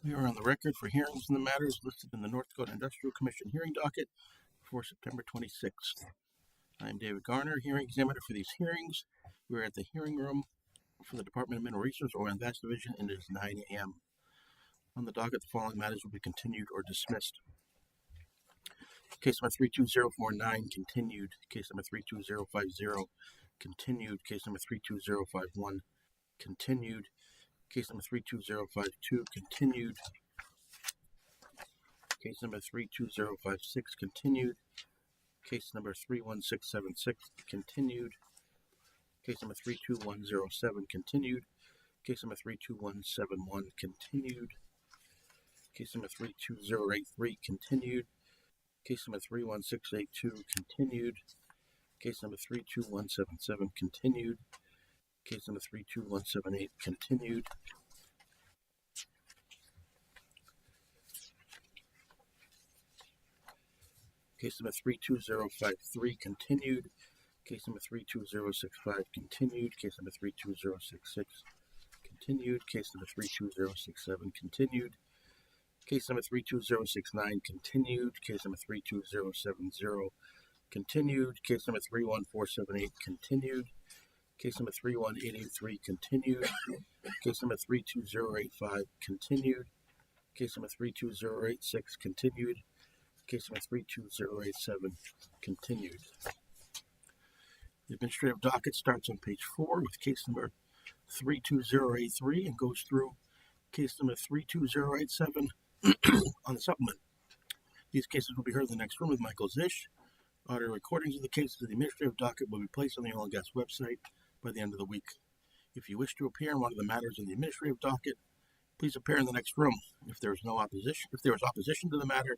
We are on the record for hearings in the matters listed in the North Dakota Industrial Commission hearing docket for September 26th. I am David Garner, hearing examiner for these hearings. We are at the hearing room for the Department of Mineral Resources, Oil and Gas Division, and it is 9 a.m. On the docket, the following matters will be continued or dismissed. Case number 32049, continued. Case number 32050, continued. Case number 32051, continued. Case number 32052, continued. Case number 32056, continued. Case number 31676, continued. Case number 32107, continued. Case number 32171, continued. Case number 32083, continued. Case number 31682, continued. Case number 32177, continued. Case number 32178, continued. Case number 32053, continued. Case number 32065, continued. Case number 32066, continued. Case number 32067, continued. Case number 32069, continued. Case number 32070, continued. Case number 31478, continued. Case number 31883, continued. Case number 32085, continued. Case number 32086, continued. Case number 32087, continued. The administrative docket starts on page 4 with case number 32083 and goes through case number 32087 on the supplement. These cases will be heard in the next room with Michael Zish. Audio recordings of the cases of the administrative docket will be placed on the Oil and Gas website by the end of the week. If you wish to appear in one of the matters in the administrative docket, please appear in the next room. If there is opposition to the matter,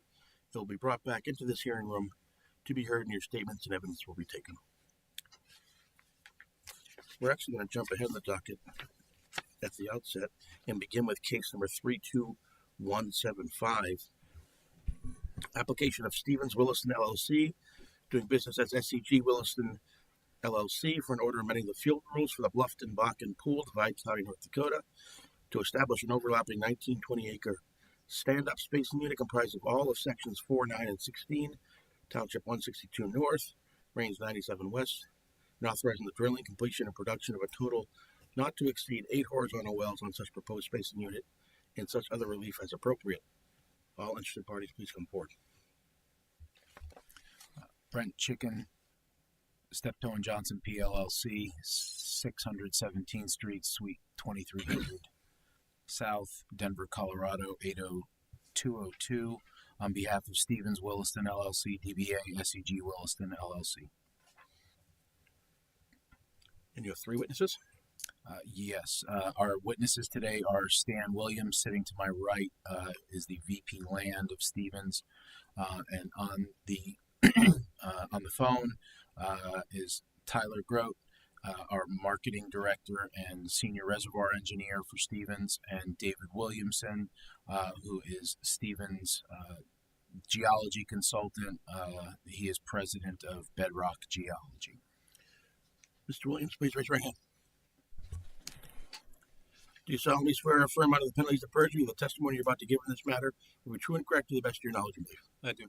it will be brought back into this hearing room to be heard, and your statements and evidence will be taken. We're actually going to jump ahead in the docket at the outset and begin with case number 32175. Application of Stevens Williston LLC, doing business as SCG Williston LLC, for an order amending the field rules for the Bluffton Bakken Pool, Divide County, North Dakota, to establish an overlapping 1920-acre stand-up spacing unit comprised of all of sections 4, 9, and 16, Township 162 North, Range 97 West, and authorizing the drilling, completion, and production of a total not to exceed 8 horizontal wells on such proposed spacing unit and such other relief as appropriate. All interested parties, please come forward. Brent Chicken, Steptoe and Johnson PLLC, 617th Street, Suite 2300, South, Denver, Colorado, 80202, on behalf of Stevens Williston LLC, DBA SCG Williston LLC. And you have 3 witnesses? Yes. Our witnesses today are Stan Williams. Sitting to my right is the VP Land of Stevens, and on the on the phone is Tyler Grote, our marketing director and senior reservoir engineer for Stevens, and David Williamson, who is Stevens' geology consultant. He is president of Bedrock Geology. Mr. Williams, please raise your right hand. Do you solemnly swear or affirm under the penalties of perjury the testimony you're about to give in this matter will be true and correct to the best of your knowledge and belief? I do.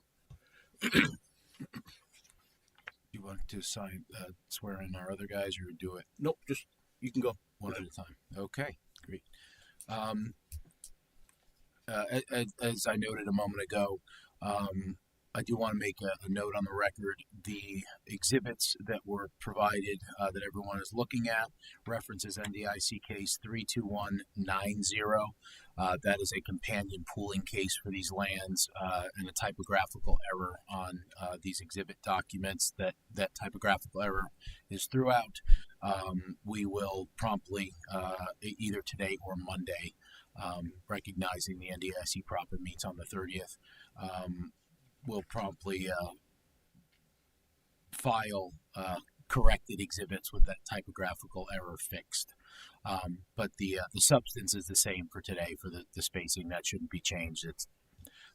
You want to swear in our other guys, or do it? Nope, just you can go one at a time. Okay, great. As I noted a moment ago, I do want to make a note on the record. The exhibits that were provided that everyone is looking at references NDIC case 32190. That is a companion pooling case for these lands, and a typographical error on these exhibit documents. That typographical error is throughout. We will promptly, either today or Monday, recognizing the NDIC proper meets on the 30th, we'll promptly file corrected exhibits with that typographical error fixed. But the substance is the same for today for the spacing. That shouldn't be changed. It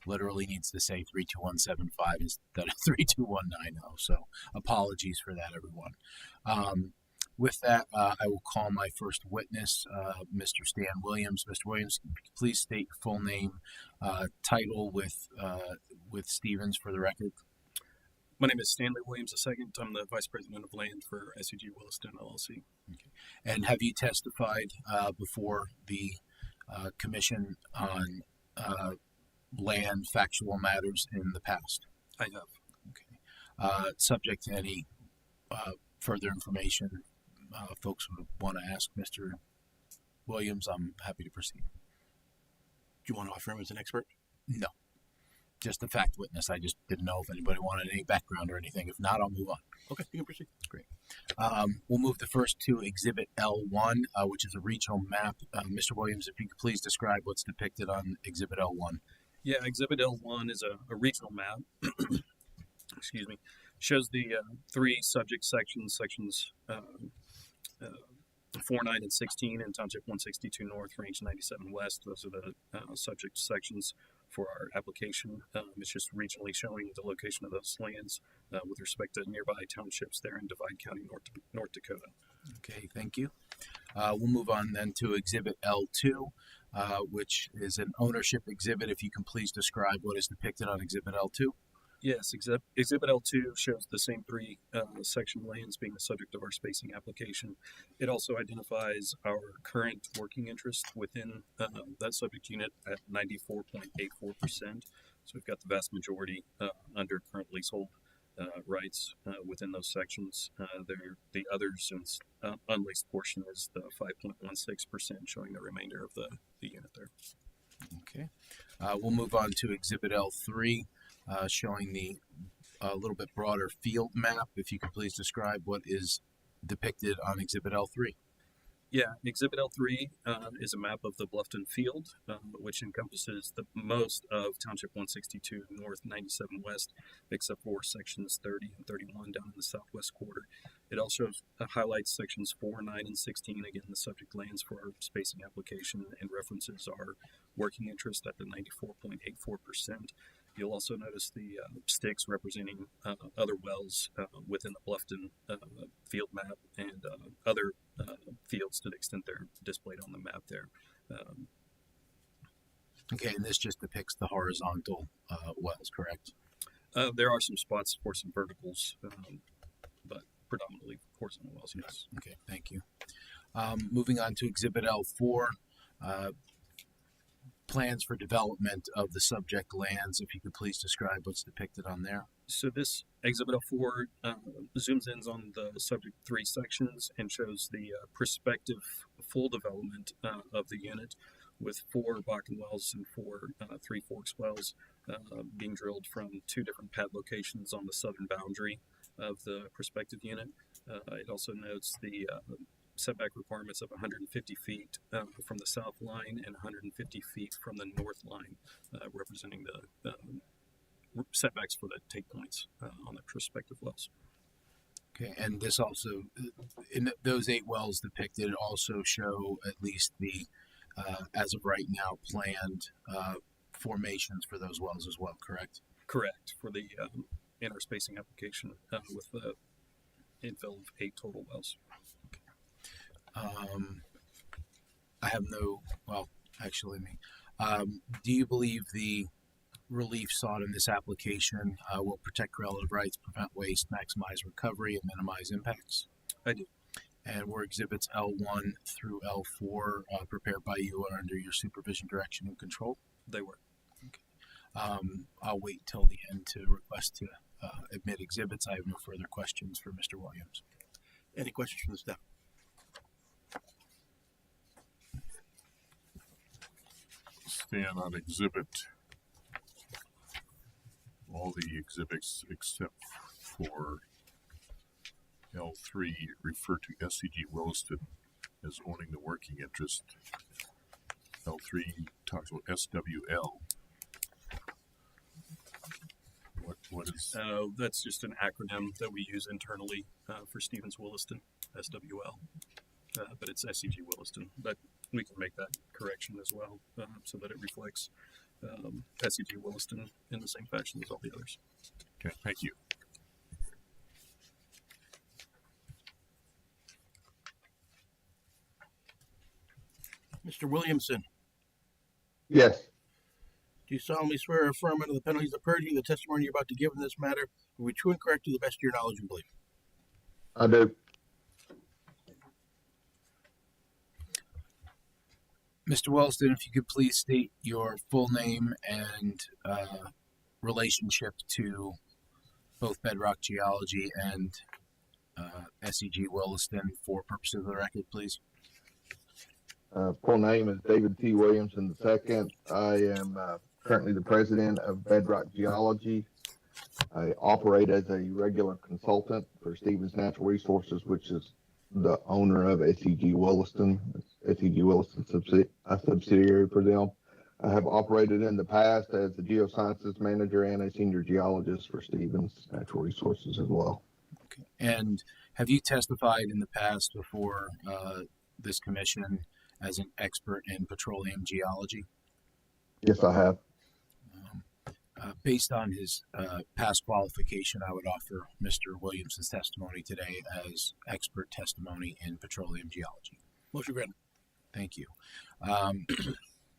literally needs to say 32175 instead of 32190. So apologies for that, everyone. With that, I will call my first witness, Mr. Stan Williams. Mr. Williams, please state your full name, title with Stevens for the record. My name is Stanley Williams II. I'm the Vice President of Land for SCG Williston LLC. Okay. And have you testified before the commission on land factual matters in the past? I have. Okay. Subject to any further information folks would want to ask Mr. Williams, I'm happy to proceed. Do you want to offer him as an expert? No. Just a fact witness. I just didn't know if anybody wanted any background or anything. If not, I'll move on. Okay, you can proceed. Great. We'll move the first to Exhibit L1, which is a regional map. Mr. Williams, if you could please describe what's depicted on Exhibit L1. Yeah, Exhibit L1 is a regional map. Excuse me. Shows the three subject sections, sections 4, 9, and 16 in Township 162 North, Range 97 West. Those are the subject sections for our application. It's just regionally showing the location of those lands with respect to nearby townships there in Divide County, North Dakota. Okay, thank you. We'll move on then to Exhibit L2, which is an ownership exhibit. If you can please describe what is depicted on Exhibit L2. Yes, Exhibit L2 shows the same three section lands being the subject of our spacing application. It also identifies our current working interest within that subject unit at 94.84%. So we've got the vast majority under current leasehold rights within those sections. The others, unleased portion is the 5.16%, showing the remainder of the unit there. Okay. We'll move on to Exhibit L3. Showing the little bit broader field map. If you could please describe what is depicted on Exhibit L3. Yeah, Exhibit L3 is a map of the Bluffton Field, which encompasses the most of Township 162 North, 97 West, except for sections 30 and 31 down in the southwest quarter. It also highlights sections 4, 9, and 16, again, the subject lands for our spacing application, and references our working interest at the 94.84%. You'll also notice the sticks representing other wells within the Bluffton field map and other fields to the extent they're displayed on the map there. Okay, and this just depicts the horizontal wells, correct? There are some spots for some verticals, but predominantly horizontal wells, yes. Okay, thank you. Moving on to Exhibit L4. Plans for development of the subject lands. If you could please describe what's depicted on there. So this Exhibit 4 zooms in on the subject 3 sections and shows the prospective full development of the unit, with 4 Bakken wells and 4 Three Forks wells being drilled from 2 different pad locations on the southern boundary of the prospective unit. It also notes the setback requirements of 150 feet from the south line and 150 feet from the north line, representing the setbacks for the take points on the prospective wells. Okay, and this also, in those 8 wells depicted, also show at least the, as of right now, planned formations for those wells as well, correct? Correct, for the inner spacing application with the infill of 8 total wells. I have no, well, actually, do you believe the relief sought in this application will protect relative rights, prevent waste, maximize recovery, and minimize impacts? I do. And were exhibits L1 through L4 prepared by you or under your supervision, direction, and control? They were. Okay. I'll wait till the end to request to admit exhibits. I have no further questions for Mr. Williams. Any questions from the staff? Stand on exhibit, all the exhibits except for L3 refer to SCG Williston as owning the working interest. L3 talks about SWL. What is? That's just an acronym that we use internally for Stevens Williston, SWL. But it's SCG Williston. But we can make that correction as well so that it reflects SCG Williston in the same fashion as all the others. Okay, thank you. Mr. Williamson, Yes, do you solemnly swear or affirm under the penalties of perjury the testimony you're about to give in this matter will be true and correct to the best of your knowledge and belief? I do. Mr. Wellston, if you could please state your full name and relationship to both Bedrock Geology and SEG Williston for purposes of the record, please. Full name is David T. Williamson II. I am currently the president of Bedrock Geology. I operate as a regular consultant for Stevens Natural Resources, which is the owner of SEG Williston. SEG Williston a subsidiary for them. I have operated in the past as a geosciences manager and a senior geologist for Stevens Natural Resources as well. Okay. And have you testified in the past before this commission as an expert in petroleum geology? Yes, I have. Based on his past qualification, I would offer Mr. Williamson's testimony today as expert testimony in petroleum geology. Motion granted. Thank you.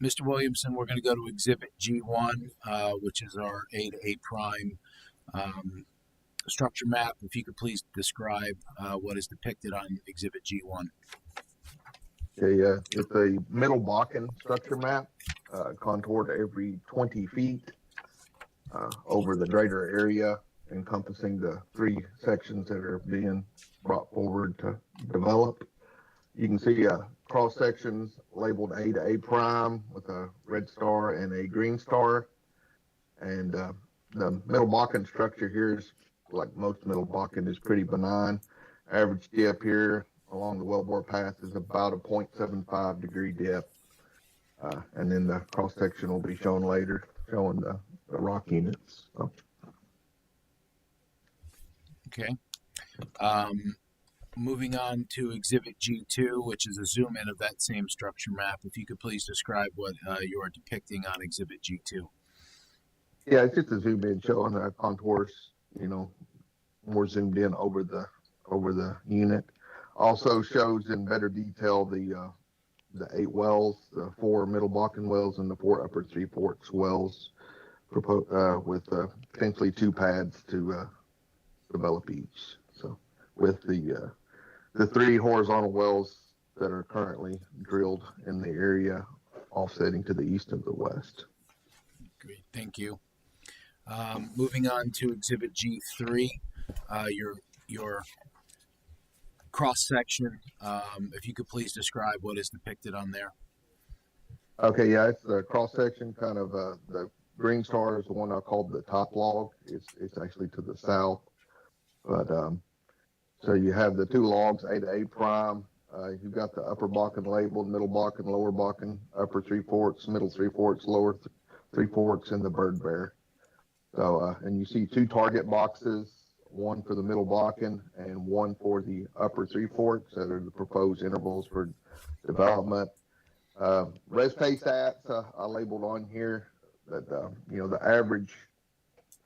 Mr. Williamson, we're going to go to Exhibit G1, which is our A to A prime structure map. If you could please describe what is depicted on Exhibit G1. Okay, it's a middle Bakken structure map, contoured every 20 feet over the greater area, encompassing the three sections that are being brought forward to develop. You can see cross sections labeled A to A prime with a red star and a green star. And the middle Bakken structure here is, like most middle Bakken, is pretty benign. Average depth here along the wellbore path is about a 0.75 degree depth. And then the cross section will be shown later, showing the rock units. So. Okay. Moving on to Exhibit G2, which is a zoom in of that same structure map. If you could please describe what you are depicting on Exhibit G2. Yeah, it's just a zoom in showing the contours, more zoomed in over the unit. Also shows in better detail the 8 wells, the 4 middle Bakken wells, and the 4 upper Three Forks wells, with potentially 2 pads to develop each. So with the 3 horizontal wells that are currently drilled in the area, offsetting to the east and the west. Great, thank you. Moving on to Exhibit G3, your cross section. If you could please describe what is depicted on there. Okay, yeah, it's the cross section. Kind of the green star is the one I called the top log. It's actually to the south, but so you have the 2 logs, A to A prime. You've got the upper Bakken labeled, middle Bakken, lower Bakken, upper Three Forks, middle Three Forks, lower Three Forks, and the Bird Bear. So, and you see 2 target boxes, one for the middle Bakken and one for the upper Three Forks that are the proposed intervals for development. Res pay stats I labeled on here that, the average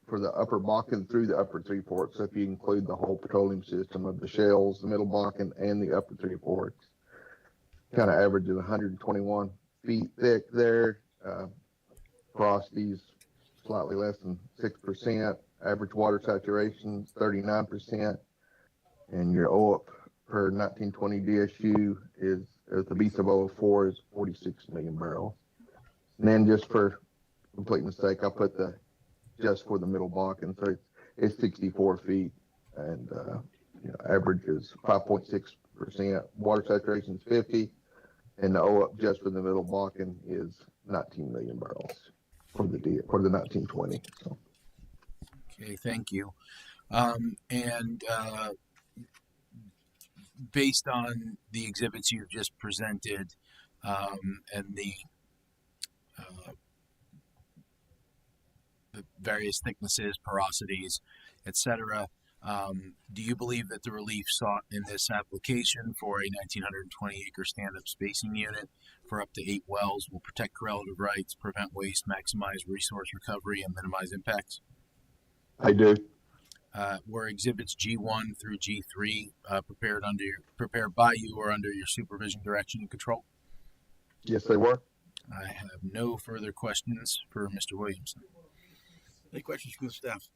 for the upper Bakken through the upper Three Forks, so if you include the whole petroleum system of the shales, the middle Bakken, and the upper Three Forks, kind of averages 121 feet thick there. Porosity's slightly less than 6%. Average water saturation is 39%. And your OAP per 1920 DSU is, as the B sub 004, is 46 million barrels. And then just for completeness sake, I put just for the middle Bakken, so it's 64 feet, and average is 5.6%. Water saturation is 50, and the OAP just for the middle Bakken is 19 million barrels for the 1920. So. Okay, thank you. And based on the exhibits you've just presented and the various thicknesses, porosities, etc., do you believe that the relief sought in this application for a 1,920 acre stand-up spacing unit for up to 8 wells will protect correlative rights, prevent waste, maximize resource recovery, and minimize impacts? I do. Were exhibits G1 through G3 prepared by you or under your supervision, direction, and control? Yes, they were. I have no further questions for Mr. Williamson. Any questions from the staff?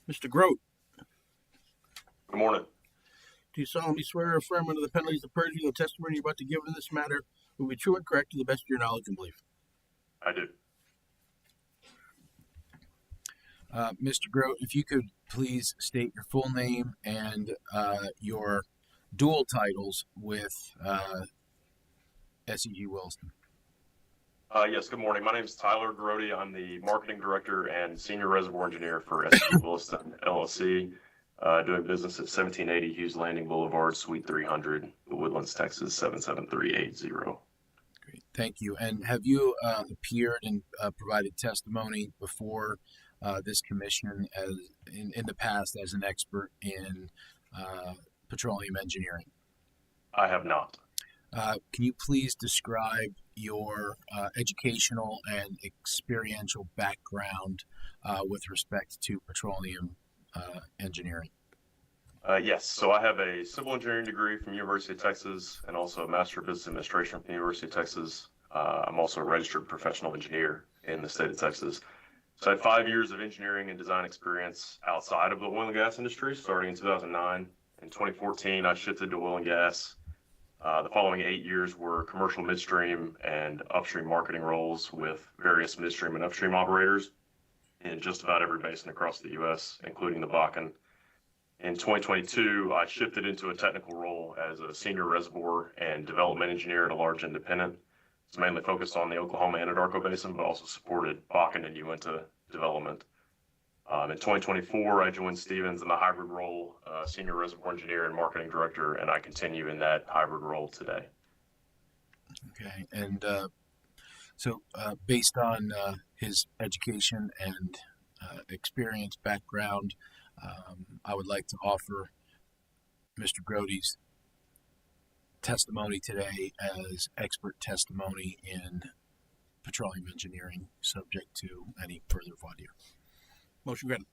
Mr. Grote, Good morning. do you solemnly swear or affirm under the penalties of perjury the testimony you're about to give in this matter will be true and correct to the best of your knowledge and belief? I do. Mr. Grote, if you could please state your full name and your dual titles with SEG Williston. Yes, good morning. My name is Tyler Grody. I'm the marketing director and senior reservoir engineer for SEG Williston LLC, doing business at 1780 Hughes Landing Boulevard, Suite 300, The Woodlands, Texas 77380. Great, thank you. And have you appeared and provided testimony before this commission as in the past as an expert in petroleum engineering? I have not. Can you please describe your educational and experiential background with respect to petroleum engineering? Yes, so I have a civil engineering degree from University of Texas and also a Master of Business Administration from the University of Texas. I'm also a registered professional engineer in the state of Texas. So I had 5 years of engineering and design experience outside of the oil and gas industry, starting in 2009. In 2014, I shifted to oil and gas. The following 8 years were commercial midstream and upstream marketing roles with various midstream and upstream operators in just about every basin across the U.S., including the Bakken. In 2022, I shifted into a technical role as a senior reservoir and development engineer at a large independent. It's mainly focused on the Oklahoma Anadarko Basin, but also supported Bakken and Uinta development. In 2024, I joined Stevens in the hybrid role, senior reservoir engineer and marketing director, and I continue in that hybrid role today. Okay, and so based on his education and experience background, I would like to offer Mr. Grody's testimony today as expert testimony in petroleum engineering, subject to any further voir dire. Motion granted.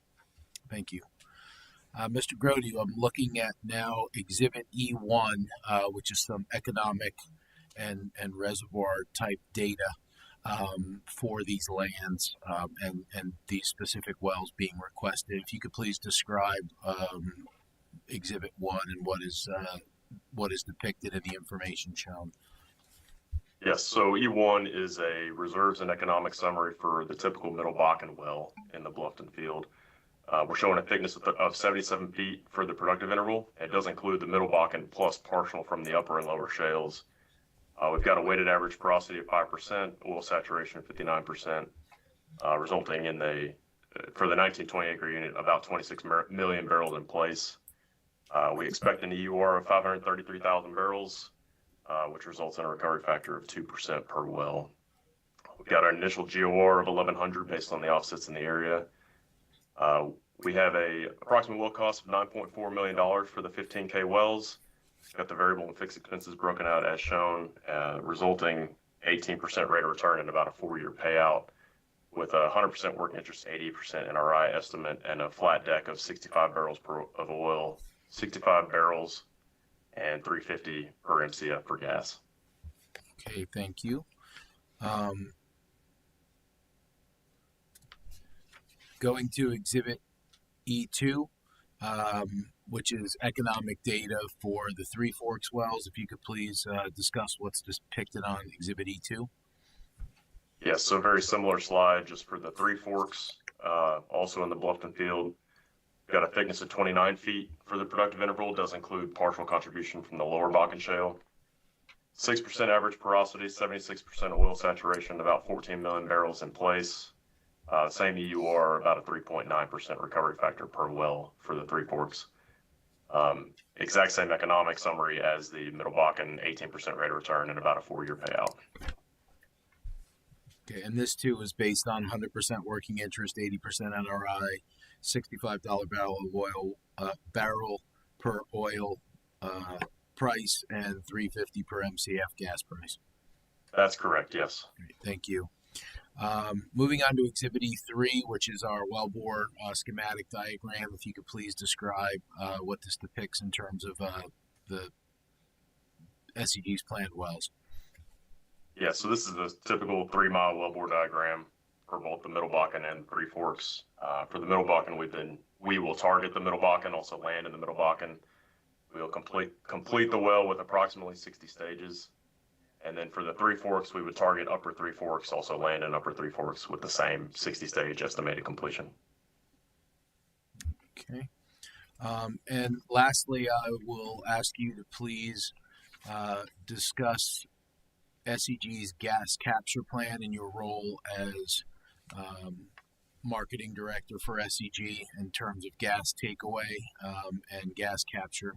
Thank you. Mr. Grody, I'm looking at now Exhibit E1, which is some economic and reservoir type data for these lands and these specific wells being requested. If you could please describe Exhibit 1 and what is depicted in the information shown. Yes, so E1 is a reserves and economic summary for the typical Middle Bakken well in the Bluffton field. We're showing a thickness of 77 feet for the productive interval. It does include the Middle Bakken plus partial from the upper and lower shales. We've got a weighted average porosity of 5%, oil saturation of 59%, resulting in for the 1920 acre unit, about 26 million barrels in place. We expect an EUR of 533,000 barrels, which results in a recovery factor of 2% per well. We've got our initial GOR of 1,100 based on the offsets in the area. We have a approximate well cost of $9.4 million for the 15K wells. We've got the variable and fixed expenses broken out as shown, resulting 18% rate of return and about a 4-year payout with a 100% working interest, 80% NRI estimate, and a flat deck of 65 barrels of oil, 65 barrels, and 350 per MCF for gas. Okay, thank you. Going to Exhibit E2, which is economic data for the Three Forks wells. If you could please discuss what's depicted on Exhibit E2. Yes, so very similar slide just for the Three Forks, also in the Bluffton field. Got a thickness of 29 feet for the productive interval. Does include partial contribution from the lower Bakken shale. 6% average porosity, 76% oil saturation, about 14 million barrels in place. Same EUR, about a 3.9% recovery factor per well for the Three Forks. Exact same economic summary as the Middle Bakken, 18% rate of return and about a 4-year payout. Okay, and this too is based on 100% working interest, 80% NRI, $65 barrel per oil price, and $3.50 per MCF gas price. That's correct, yes. Great, thank you. Moving on to Exhibit E3, which is our wellbore schematic diagram. If you could please describe what this depicts in terms of the SCG's planned wells. Yeah, so this is a typical 3-mile wellbore diagram for both the Middle Bakken and Three Forks. For the Middle Bakken, we will target the Middle Bakken, also land in the Middle Bakken. We'll complete the well with approximately 60 stages. And then for the Three Forks, we would target Upper Three Forks, also land in Upper Three Forks with the same 60-stage estimated completion. Okay. And lastly, I will ask you to please discuss SEG's gas capture plan and your role as marketing director for SEG in terms of gas takeaway and gas capture.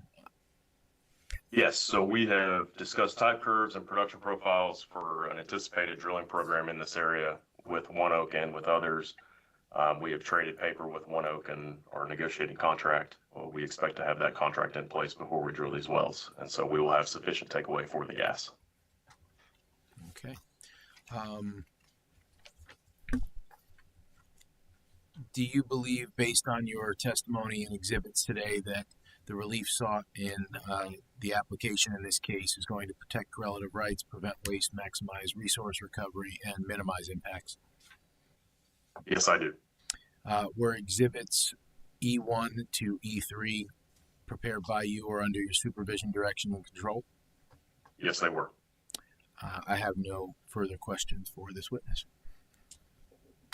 Yes, so we have discussed type curves and production profiles for an anticipated drilling program in this area with ONEOK and with others. We have traded paper with ONEOK and our negotiating contract. Well, we expect to have that contract in place before we drill these wells, and so we will have sufficient takeaway for the gas. Okay. Do you believe, based on your testimony and exhibits today, that the relief sought in the application in this case is going to protect relative rights, prevent waste, maximize resource recovery, and minimize impacts? Yes, I do. Were exhibits E1 to E3 prepared by you or under your supervision, direction, and control? Yes, they were. I have no further questions for this witness.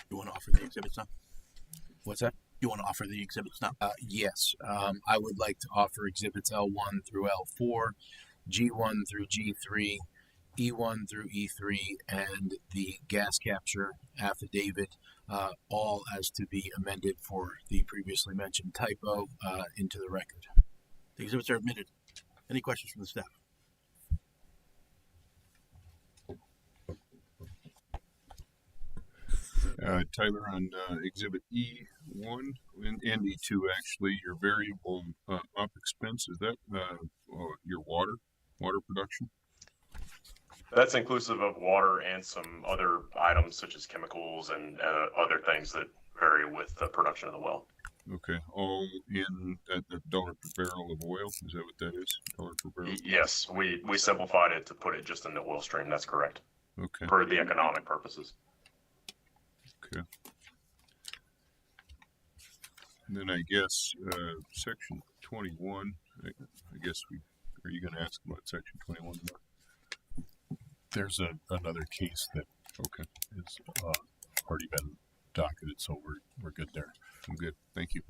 You want to offer the exhibits now? What's that? You want to offer the exhibits now? Yes. I would like to offer exhibits L1 through L4, G1 through G3, E1 through E3, and the gas capture affidavit, all as to be amended for the previously mentioned typo into the record. The exhibits are admitted. Any questions from the staff? Tyler, on Exhibit E1 and E2, actually, your variable op expense, is that your water production? That's inclusive of water and some other items such as chemicals and other things that vary with the production of the well. Okay, all in at the $1 per barrel of oil? Is that what that is? $1 per barrel? Yes, we simplified it to put it just in the oil stream. That's correct. Okay. For the economic purposes. Okay. And then I guess Section 21. I guess are you going to ask about Section 21? There's another case that has already been docketed, so we're good there. I'm good. Thank you.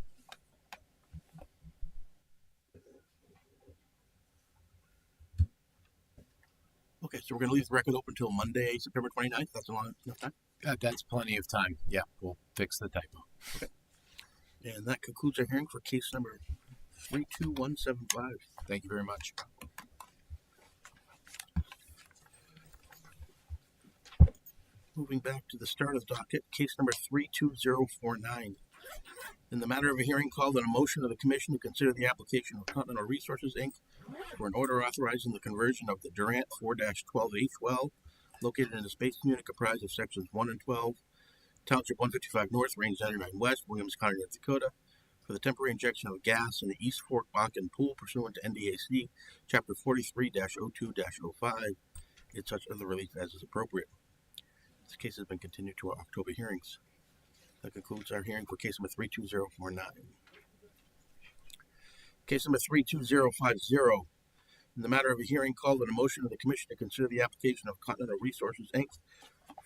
Okay, so we're going to leave the record open until Monday, September 29th. That's enough time? That's plenty of time. Yeah, we'll fix the typo. Okay. And that concludes our hearing for case number 32175. Thank you very much. Moving back to the start of the docket, case number 32049. In the matter of a hearing called on a motion of the Commission to consider the application of Continental Resources, Inc. for an order authorizing the conversion of the Durant 4-12H well located in a space unit comprised of sections 1 and 12, Township 155 North, Range 99 West, Williams County, North Dakota, for the temporary injection of gas in the East Fork Bakken Pool pursuant to NDAC Chapter 43-02-05 and such other relief as is appropriate. This case has been continued to our October hearings. That concludes our hearing for case number 32049. Case number 32050. In the matter of a hearing called on a motion of the Commission to consider the application of Continental Resources, Inc.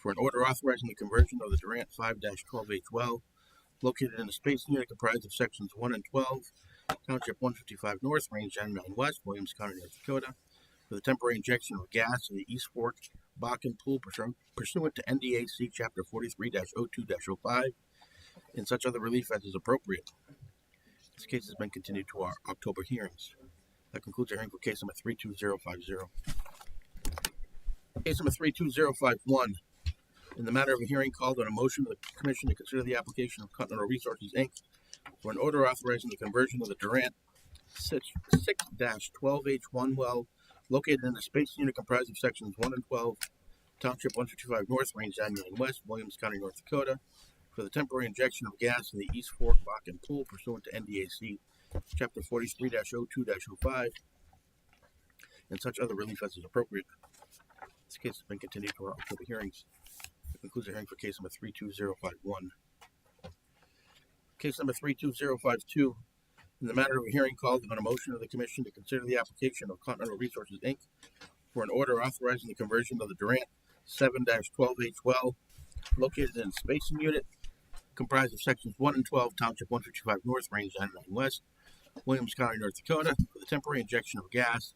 for an order authorizing the conversion of the Durant 5-12H well located in a space unit comprised of sections 1 and 12, Township 155 North, Range 99 West, Williams County, North Dakota, for the temporary injection of gas in the East Fork Bakken Pool pursuant to NDAC Chapter 43-02-05 and such other relief as is appropriate. This case has been continued to our October hearings. That concludes our hearing for case number 32050. Case number 32051. In the matter of a hearing called on a motion of the Commission to consider the application of Continental Resources, Inc. for an order authorizing the conversion of the Durant 6-12H1 well located in a space unit comprised of sections 1 and 12, Township 155 North, Range 99 West, Williams County, North Dakota, for the temporary injection of gas in the East Fork Bakken Pool pursuant to NDAC Chapter 43-02-05 and such other relief as is appropriate. This case has been continued to our October hearings. That concludes the hearing for case number 32051. Case number 32052. In the matter of a hearing called on a motion of the Commission to consider the application of Continental Resources, Inc. for an order authorizing the conversion of the Durant 7-12H well located in Spacing Unit comprised of sections 1 and 12, Township 155 North, Range 99 West, Williams County, North Dakota, for the temporary injection of gas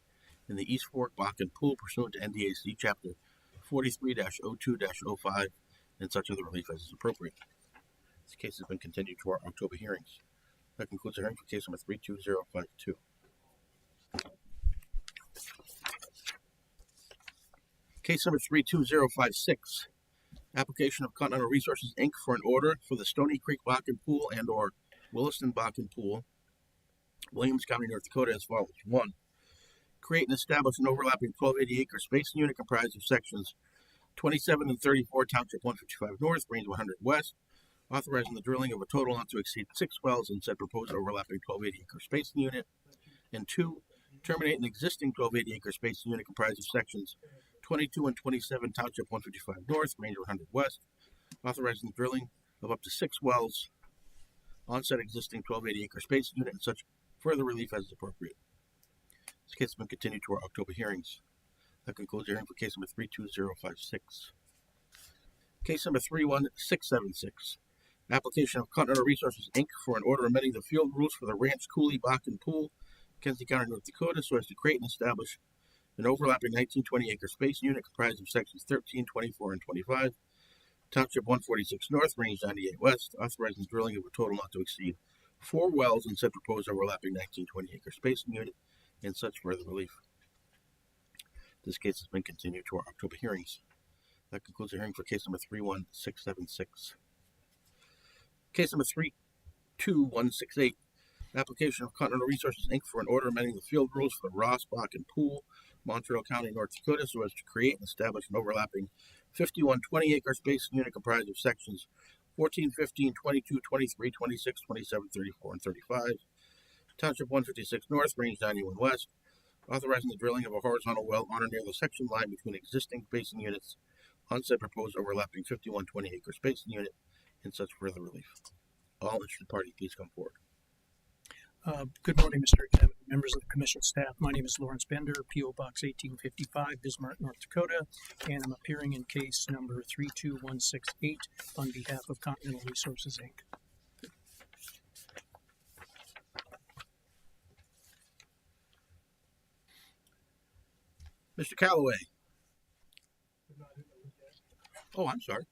in the East Fork Bakken Pool pursuant to NDAC Chapter 43-02-05 and such other relief as is appropriate. This case has been continued to our October hearings. That concludes the hearing for case number 32052. Case number 32056. Application of Continental Resources, Inc. for an order for the Stony Creek Bakken Pool and or Williston Bakken Pool, Williams County, North Dakota, as follows. 1. Create and establish an overlapping 1280-acre spacing unit comprised of sections 27 and 34, Township 155 North, Range 100 West, authorizing the drilling of a total not to exceed 6 wells in said proposed overlapping 1280-acre spacing unit. And 2. Terminate an existing 1280-acre spacing unit comprised of sections 22 and 27, Township 155 North, Range 100 West, authorizing the drilling of up to 6 wells on said existing 1280-acre spacing unit and such further relief as is appropriate. This case has been continued to our October hearings. That concludes the hearing for case number 32056. Case number 31676. Application of Continental Resources, Inc. for an order amending the field rules for the Ranch Coulee Bakken Pool, Kenzie County, North Dakota, so as to create and establish an overlapping 1920-acre space unit comprised of sections 13, 24, and 25, Township 146 North, Range 98 West, authorizing the drilling of a total not to exceed 4 wells in said proposed overlapping 1920-acre spacing unit and such further relief. This case has been continued to our October hearings. That concludes the hearing for case number 31676. Case number 32168. Application of Continental Resources, Inc. for an order amending the field rules for the Ross Bakken Pool, Montreal County, North Dakota, so as to create and establish an overlapping 5120-acre spacing unit comprised of sections 14, 15, 22, 23, 26, 27, 34, and 35, Township 156 North, Range 91 West, authorizing the drilling of a horizontal well on or near the section line between existing spacing units on said proposed overlapping 5120-acre spacing unit and such further relief. All interested parties, please come forward. Good morning, Mr. Chairman, members of the Commission staff. My name is Lawrence Bender, P.O. Box 1855, Bismarck, North Dakota, and I'm appearing in case number 32168 on behalf of Continental Resources, Inc. Mr. Calloway. Oh, I'm sorry.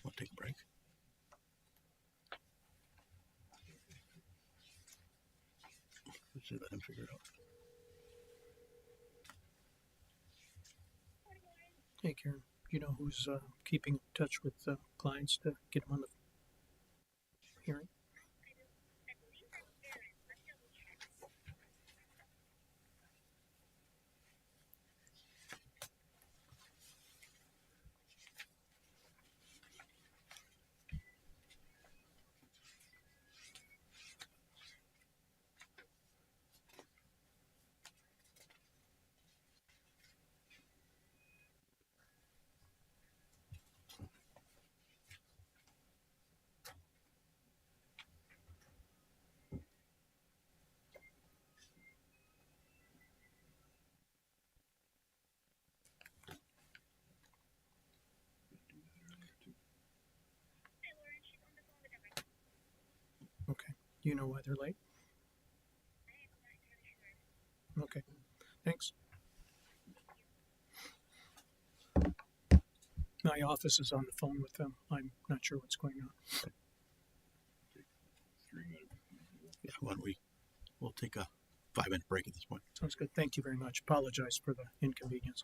Want to take a break? Let's see, let him figure it out. Hey, Karen, you know who's keeping in touch with clients to get them on the hearing? Do you know why they're late? Okay, thanks. My office is on the phone with them. I'm not sure what's going on. Yeah, why don't we'll take a 5-minute break at this point. Sounds good. Thank you very much. Apologize for the inconvenience.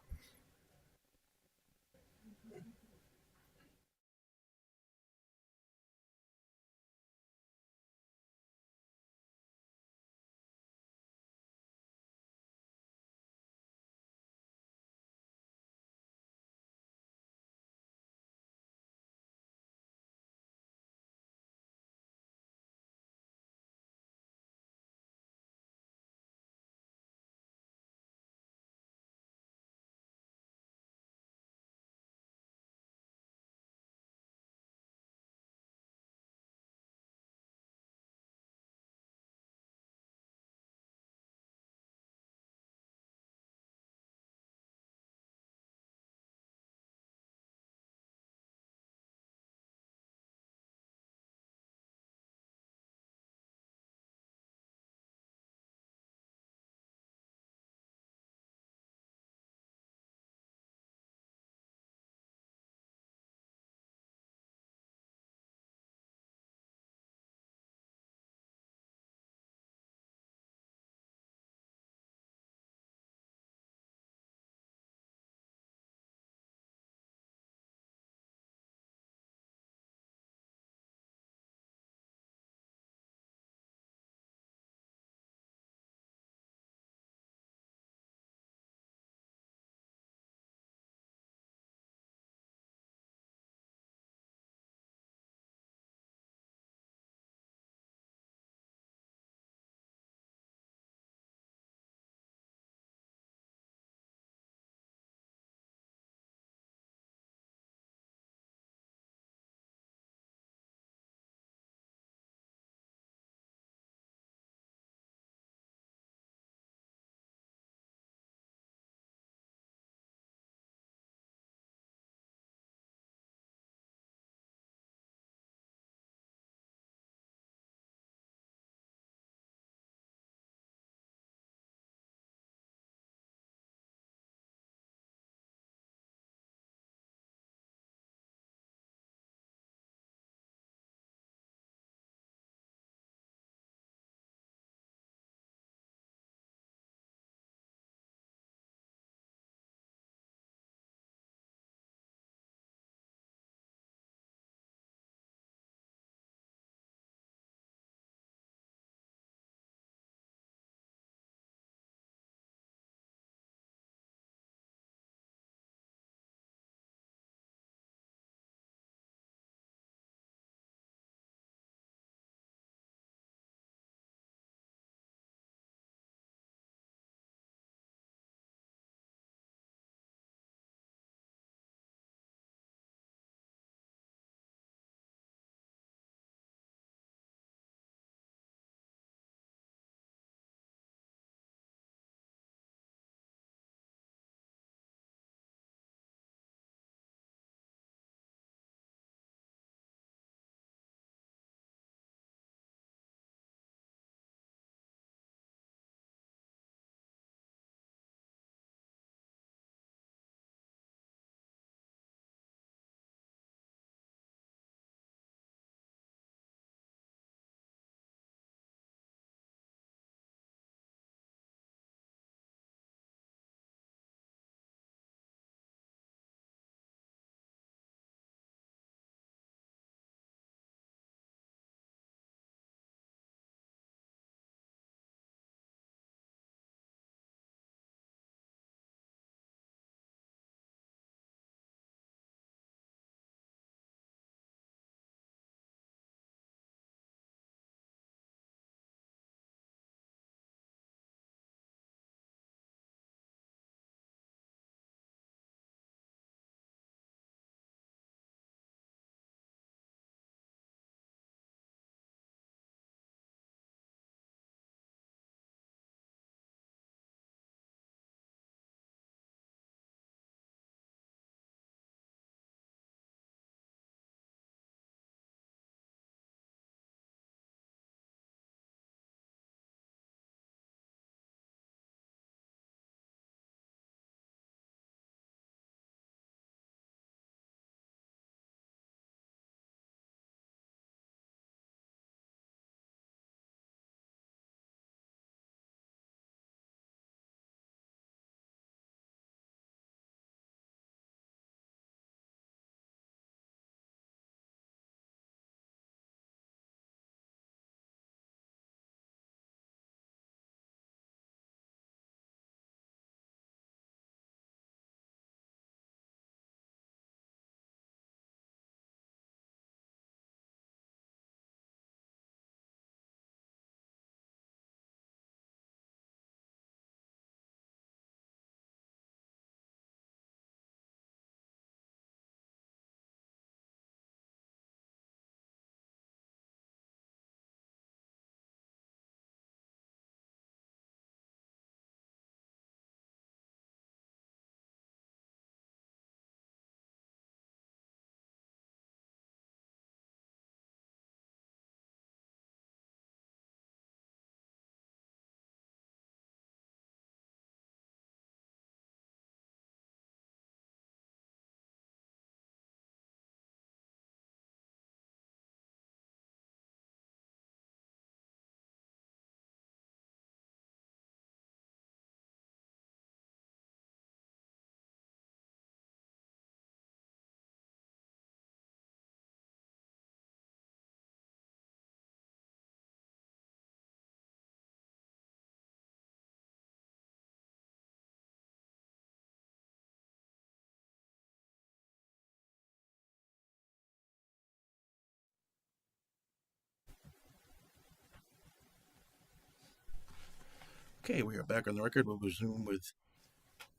Okay, we are back on the record. We'll resume with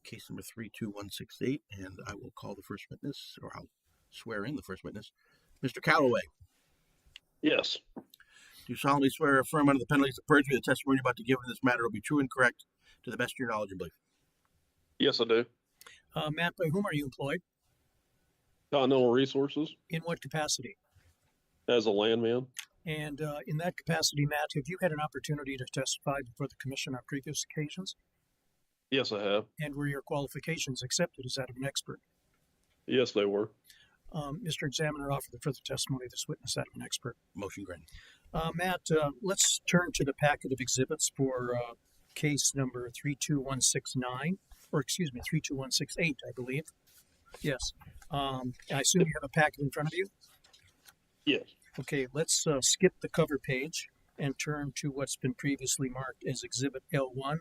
case number 32168, and I will call the first witness, or I'll swear in the first witness. Mr. Calloway, Yes. do you solemnly swear or affirm under the penalties of perjury the testimony you're about to give in this matter will be true and correct to the best of your knowledge and belief? Yes, I do. Matt, by whom are you employed? Continental Resources In what capacity? as a landman. And in that capacity, Matt, have you had an opportunity to testify before the commission on previous occasions? Yes, I have. And were your qualifications accepted as that of an expert? Yes, they were. Mr. Examiner, offer the further testimony of this witness that of an expert. Motion granted. Matt, let's turn to the packet of exhibits for case number 32169, or excuse me, 32168, I believe. Yes. I assume you have a packet in front of you? Yes. Okay, let's skip the cover page and turn to what's been previously marked as Exhibit L1.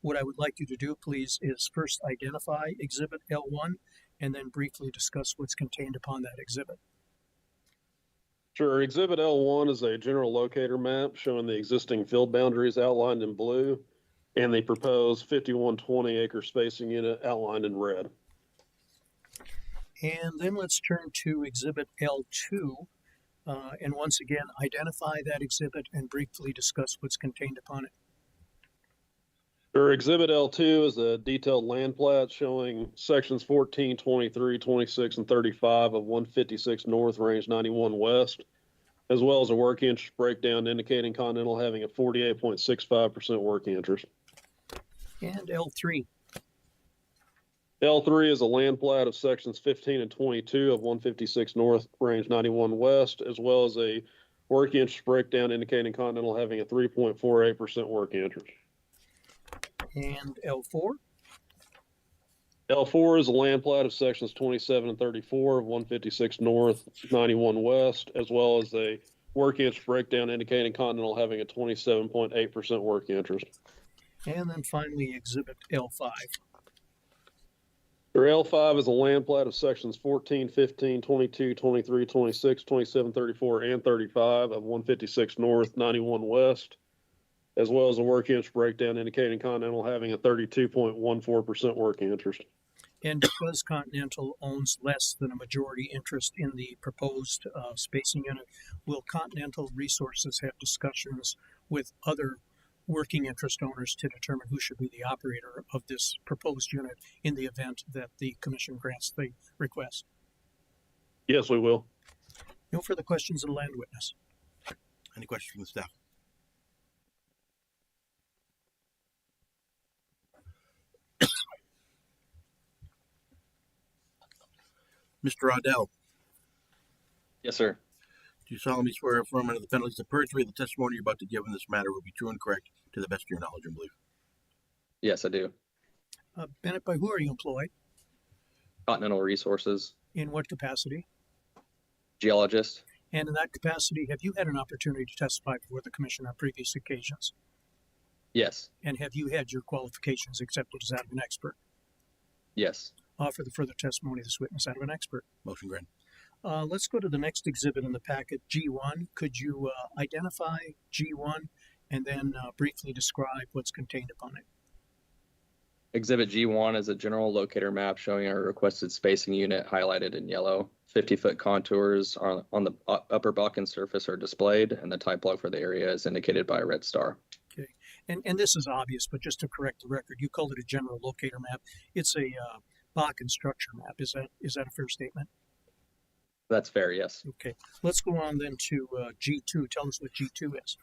What I would like you to do, please, is first identify Exhibit L1 and then briefly discuss what's contained upon that exhibit. Sure. Exhibit L1 is a general locator map showing the existing field boundaries outlined in blue and the proposed 5120 acre spacing unit outlined in red. And then let's turn to Exhibit L2. And once again, identify that exhibit and briefly discuss what's contained upon it. Sure. Exhibit L2 is a detailed land plat showing sections 14, 23, 26, and 35 of 156 North, Range 91 West, as well as a working interest breakdown indicating Continental having a 48.65% working interest. And L3. L3 is a land plat of sections 15 and 22 of 156 North, Range 91 West, as well as a working interest breakdown indicating Continental having a 3.48% working interest. And L4. L4 is a land plat of sections 27 and 34 of 156 North, 91 West, as well as a working interest breakdown indicating Continental having a 27.8% working interest. And then finally, Exhibit L5. L5 is a land plat of sections 14, 15, 22, 23, 26, 27, 34, and 35 of 156 North, 91 West, as well as a working interest breakdown indicating Continental having a 32.14% working interest. And because Continental owns less than a majority interest in the proposed spacing unit, will Continental Resources have discussions with other working interest owners to determine who should be the operator of this proposed unit in the event that the commission grants the request? Yes, we will. No further questions of the land witness. Any questions from the staff? Mr. Rodell, Yes, sir. do you solemnly swear or affirm under the penalties of perjury the testimony you're about to give in this matter will be true and correct to the best of your knowledge and belief? Yes, I do. Bennett, by who are you employed? Continental Resources, In what capacity? geologist. And in that capacity, have you had an opportunity to testify before the commission on previous occasions? Yes, And have you had your qualifications accepted as that of an expert? yes. Offer the further testimony of this witness out of an expert. Motion granted. Let's go to the next exhibit in the packet, G1. Could you identify G1 and then briefly describe what's contained upon it? Exhibit G1 is a general locator map showing our requested spacing unit highlighted in yellow. 50-foot contours on the upper Bakken surface are displayed, and the type log for the area is indicated by a red star. Okay, and this is obvious, but just to correct the record, you called it a general locator map. It's a Bakken structure map. Is that a fair statement? That's fair, yes. Okay, let's go on then to G2. Tell us what G2 is.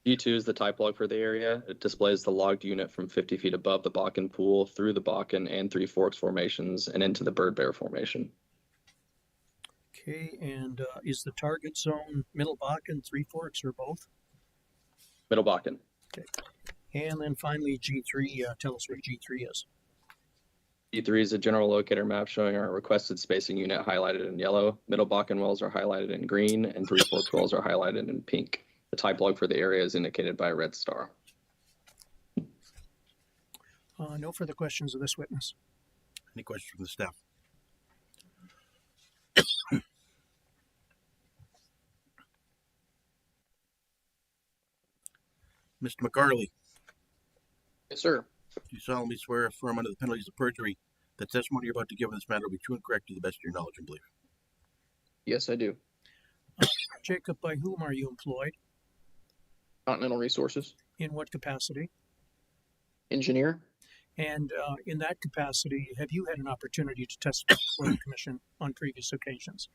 G2 is the type log for the area. It displays the logged unit from 50 feet above the Bakken pool, through the Bakken and Three Forks formations, and into the Bird Bear formation. Okay, and is the target zone Middle Bakken, Three Forks, or both? Middle Bakken. Okay, and then finally G3. Tell us what G3 is. G3 is a general locator map showing our requested spacing unit highlighted in yellow. Middle Bakken wells are highlighted in green, and Three Forks wells are highlighted in pink. The type log for the area is indicated by a red star. No further questions of this witness. Any questions from the staff? Mr. McCarley, Yes, sir. Do you solemnly swear or affirm under the penalties of perjury that testimony you're about to give in this matter will be true and correct to the best of your knowledge and belief? Yes, I do. Jacob, by whom are you employed? Continental Resources. In what capacity? Engineer. And in that capacity, have you had an opportunity to testify before the commission on previous occasions?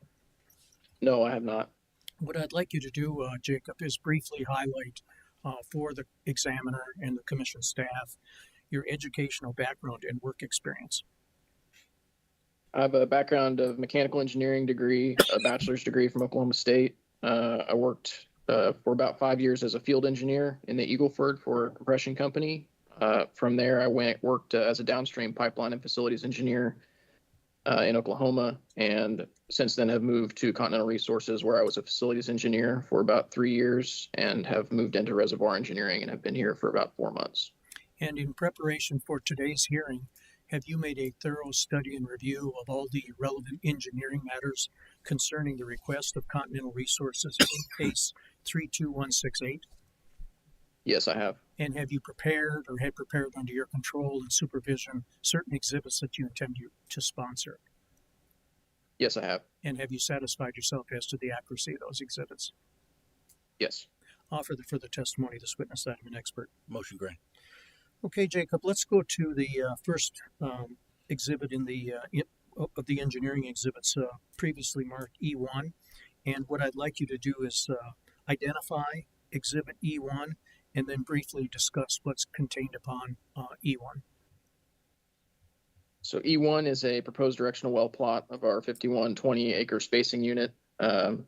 No, I have not. What I'd like you to do, Jacob, is briefly highlight for the examiner and the commission staff your educational background and work experience. I have a background of mechanical engineering degree, a bachelor's degree from Oklahoma State. I worked for about 5 years as a field engineer in the Eagleford for a compression company. From there, I worked as a downstream pipeline and facilities engineer in Oklahoma, and since then have moved to Continental Resources, where I was a facilities engineer for about 3 years, and have moved into reservoir engineering and have been here for about 4 months. And in preparation for today's hearing, have you made a thorough study and review of all the relevant engineering matters concerning the request of Continental Resources in case 32168? Yes, I have. And have you prepared or had prepared under your control and supervision certain exhibits that you intend to sponsor? Yes, I have. And have you satisfied yourself as to the accuracy of those exhibits? Yes. Offer the further testimony of this witness that I'm an expert. Motion granted. Okay, Jacob, let's go to the first exhibit in the of the engineering exhibits previously marked E1. And what I'd like you to do is identify exhibit E1 and then briefly discuss what's contained upon E1. So E1 is a proposed directional well plot of our 5120 acre spacing unit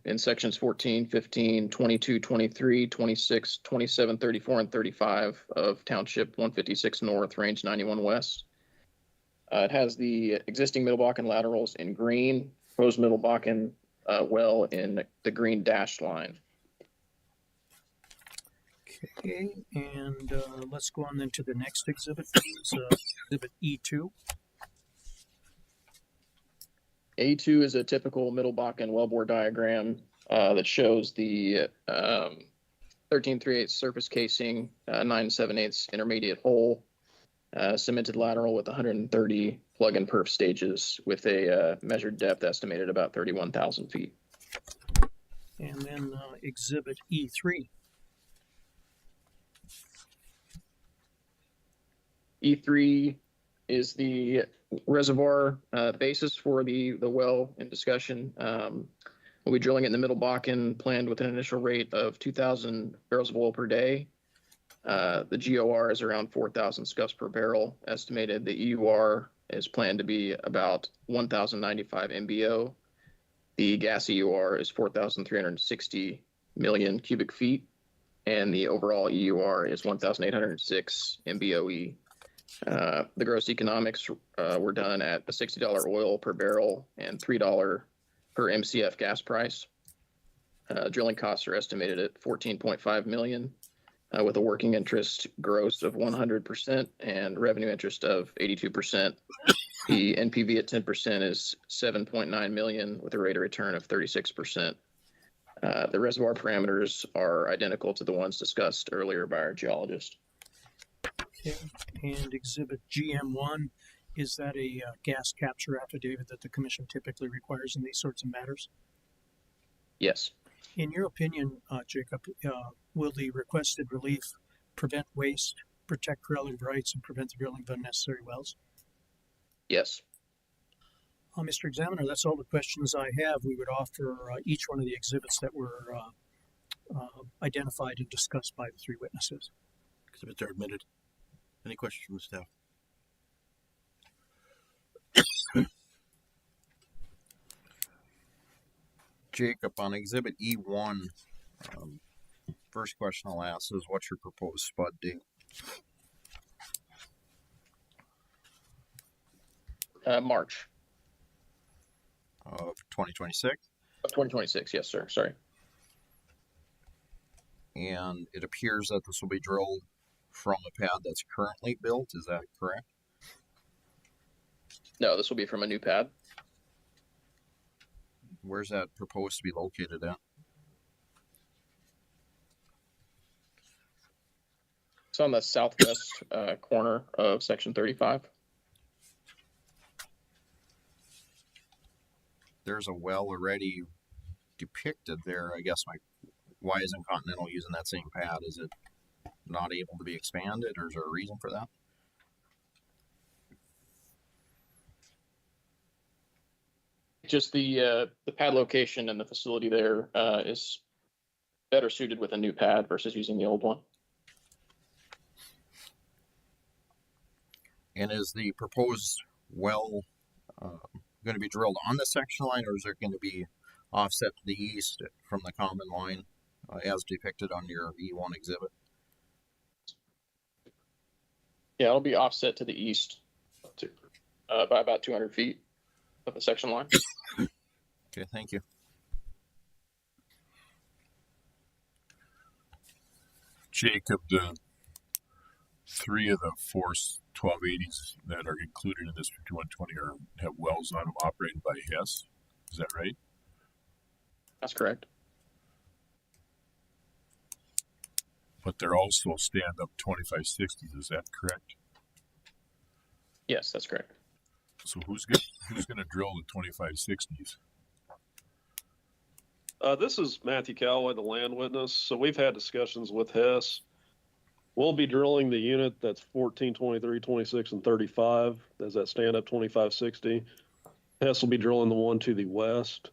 in sections 14, 15, 22, 23, 26, 27, 34, and 35 of Township 156 North, Range 91 West. It has the existing Middle Bakken laterals in green, proposed Middle Bakken well in the green dashed line. Okay, and let's go on then to the next exhibit, please. Exhibit E2. A2 is a typical Middle Bakken wellbore diagram that shows the 13 3/8 surface casing, 9 7/8 intermediate hole, cemented lateral with 130 plug and perf stages with a measured depth estimated about 31,000 feet. And then exhibit E3. E3 is the reservoir basis for the well in discussion. We'll be drilling it in the Middle Bakken, planned with an initial rate of 2,000 barrels of oil per day. The GOR is around 4,000 scuffs per barrel. Estimated the EUR is planned to be about 1,095 MBO. The gas EUR is 4,360 million cubic feet, and the overall EUR is 1,806 MBOE. The gross economics were done at a $60 oil per barrel and $3 per MCF gas price. Drilling costs are estimated at $14.5 million, with a working interest gross of 100% and revenue interest of 82%. The NPV at 10% is $7.9 million, with a rate of return of 36%. The reservoir parameters are identical to the ones discussed earlier by our geologist. Okay, and exhibit GM1, is that a gas capture affidavit that the commission typically requires in these sorts of matters? Yes. In your opinion, Jacob, will the requested relief prevent waste, protect relative rights, and prevent the drilling of unnecessary wells? Yes. Mr. Examiner, that's all the questions I have. We would offer each one of the exhibits that were identified and discussed by the three witnesses. Exhibits are admitted. Any questions from the staff? Jacob, on exhibit E1, first question I'll ask is what's your proposed spud date? March Of 2026? of 2026, yes, sir. Sorry. And it appears that this will be drilled from a pad that's currently built, is that correct? No, this will be from a new pad. Where's that proposed to be located at? It's on the southwest corner of section 35. There's a well already depicted there. I guess why isn't Continental using that same pad? Is it not able to be expanded, or is there a reason for that? Just the pad location and the facility there is better suited with a new pad versus using the old one. And is the proposed well going to be drilled on the section line, or is it going to be offset to the east from the common line as depicted on your E1 exhibit? Yeah, it'll be offset to the east by about 200 feet of the section line. Okay, thank you. Jacob, the 3 of the 4 1280s that are included in this 5120 have wells on them operated by Hess. Is that right? That's correct. But they're also stand-up 2560s. Is that correct? Yes, that's correct. So who's going to drill the 2560s? This is Matthew Calloway, the land witness. So we've had discussions with Hess. We'll be drilling the unit that's 14, 23, 26, and 35. There's that stand-up 2560. Hess will be drilling the one to the west,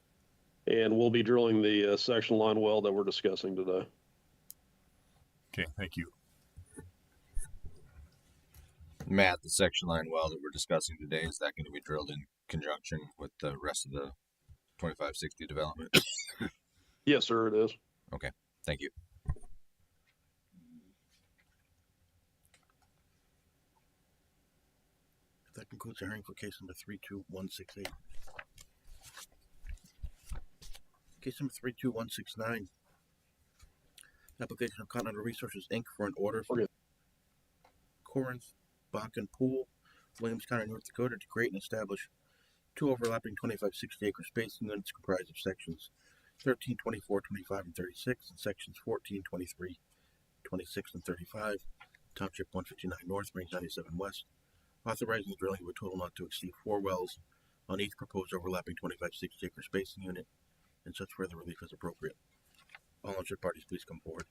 and we'll be drilling the section line well that we're discussing today. Okay, thank you. Matt, the section line well that we're discussing today, is that going to be drilled in conjunction with the rest of the 2560 development? Yes, sir, it is. Okay, thank you. That concludes the hearing for case number 32168. Case number 32169. Application of Continental Resources, Inc. for an order for Corinth Bakken Pool, Williams County, North Dakota, to create and establish 2 overlapping 2560-acre spacing units comprised of sections 13, 24, 25, and 36, and sections 14, 23, 26, and 35, Township 159 North, Range 97 West, authorizing the drilling of a total not to exceed 4 wells on each proposed overlapping 2560-acre spacing unit, and such further relief as appropriate. All interested parties, please come forward.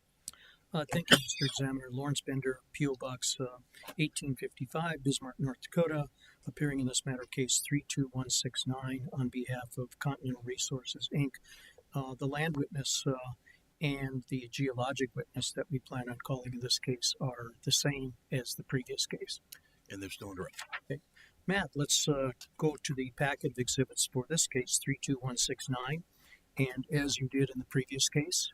Thank you, Mr. Examiner. Lawrence Bender, P.O. Box 1855, Bismarck, North Dakota, appearing in this matter case 32169 on behalf of Continental Resources, Inc. The land witness and the geologic witness that we plan on calling in this case are the same as the previous case. And they're still under. Okay. Matt, let's go to the packet of exhibits for this case, 32169. And as you did in the previous case,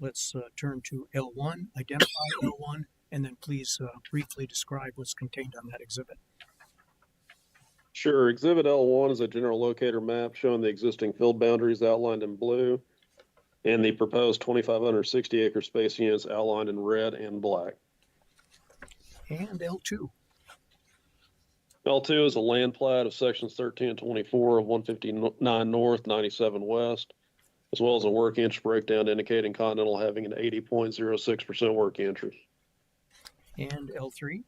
let's turn to L1, identify L1, and then please briefly describe what's contained on that exhibit. Sure. Exhibit L1 is a general locator map showing the existing field boundaries outlined in blue and the proposed 2,560-acre space units outlined in red and black. And L2. L2 is a land plat of sections 13 and 24 of 159 North, 97 West, as well as a work interest breakdown indicating Continental having an 80.06% work interest. And L3?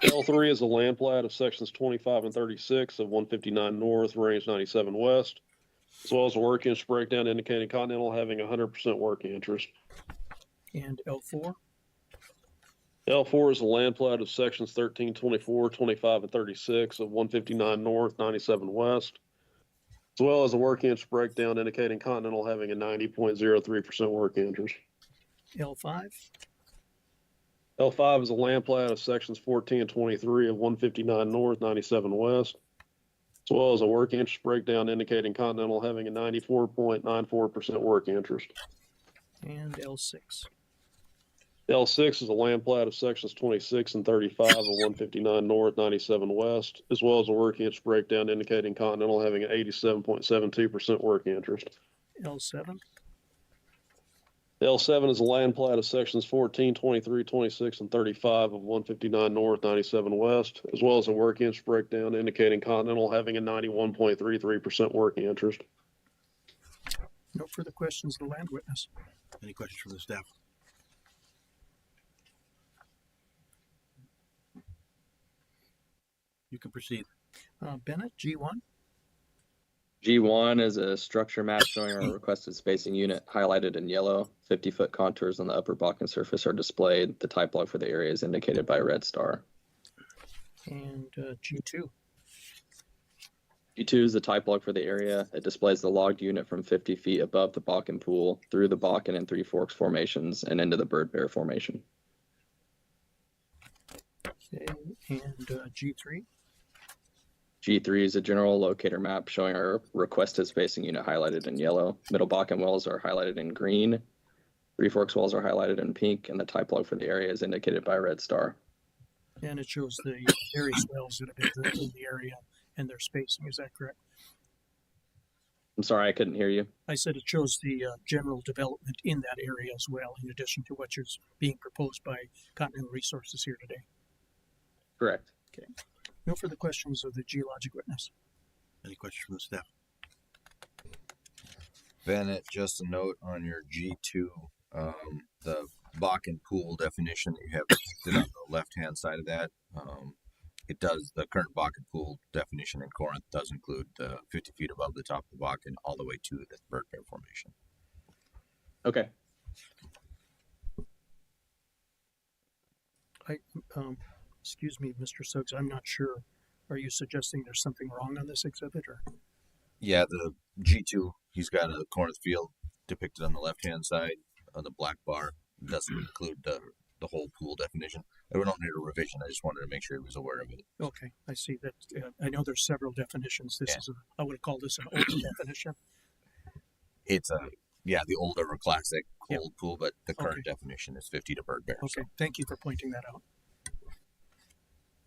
L3 is a land plat of sections 25 and 36 of 159 North, Range 97 West, as well as a work interest breakdown indicating Continental having 100% work interest. And L4? L4 is a land plat of sections 13, 24, 25, and 36 of 159 North, 97 West, as well as a work interest breakdown indicating Continental having a 90.03% work interest. L5? L5 is a land plat of sections 14 and 23 of 159 North, 97 West, as well as a work interest breakdown indicating Continental having a 94.94% work interest. And L6? L6 is a land plat of sections 26 and 35 of 159 North, 97 West, as well as a work interest breakdown indicating Continental having an 87.72% work interest. L7? L7 is a land plat of sections 14, 23, 26, and 35 of 159 North, 97 West, as well as a work interest breakdown indicating Continental having a 91.33% work interest. No further questions of the land witness. Any questions from the staff? You can proceed. Bennett, G1. G1 is a structure map showing our requested spacing unit highlighted in yellow. 50-foot contours on the upper Balkan surface are displayed. The type log for the area is indicated by a red star. And G2. G2 is the type log for the area. It displays the logged unit from 50 feet above the Balkan pool, through the Balkan and Three Forks formations, and into the Bird Bear formation. Okay, and G3. G3 is a general locator map showing our requested spacing unit highlighted in yellow. Middle Balkan wells are highlighted in green. Three Forks wells are highlighted in pink, and the type log for the area is indicated by a red star. And it shows the various wells that have been drilled in the area and their spacing. Is that correct? I'm sorry, I couldn't hear you. I said it shows the general development in that area as well, in addition to what is being proposed by Continental Resources here today. Correct. Okay. No further questions of the geologic witness. Any questions from the staff? Bennett, just a note on your G2, the Bakken pool definition that you have depicted on the left-hand side of that. It does, the current Bakken pool definition in Corinth does include 50 feet above the top of the Bakken all the way to the Bird Bear formation. Okay. Excuse me, Mr. Suggs, I'm not sure. Are you suggesting there's something wrong on this exhibit, or? Yeah, the G2, he's got a Corinth field depicted on the left-hand side of the black bar. It doesn't include the whole pool definition. I don't need a revision. I just wanted to make sure he was aware of it. Okay, I see that. I know there's several definitions. This is, I would call this an old definition. It's the older or classic old pool, but the current definition is 50 to Bird Bear. Okay, thank you for pointing that out.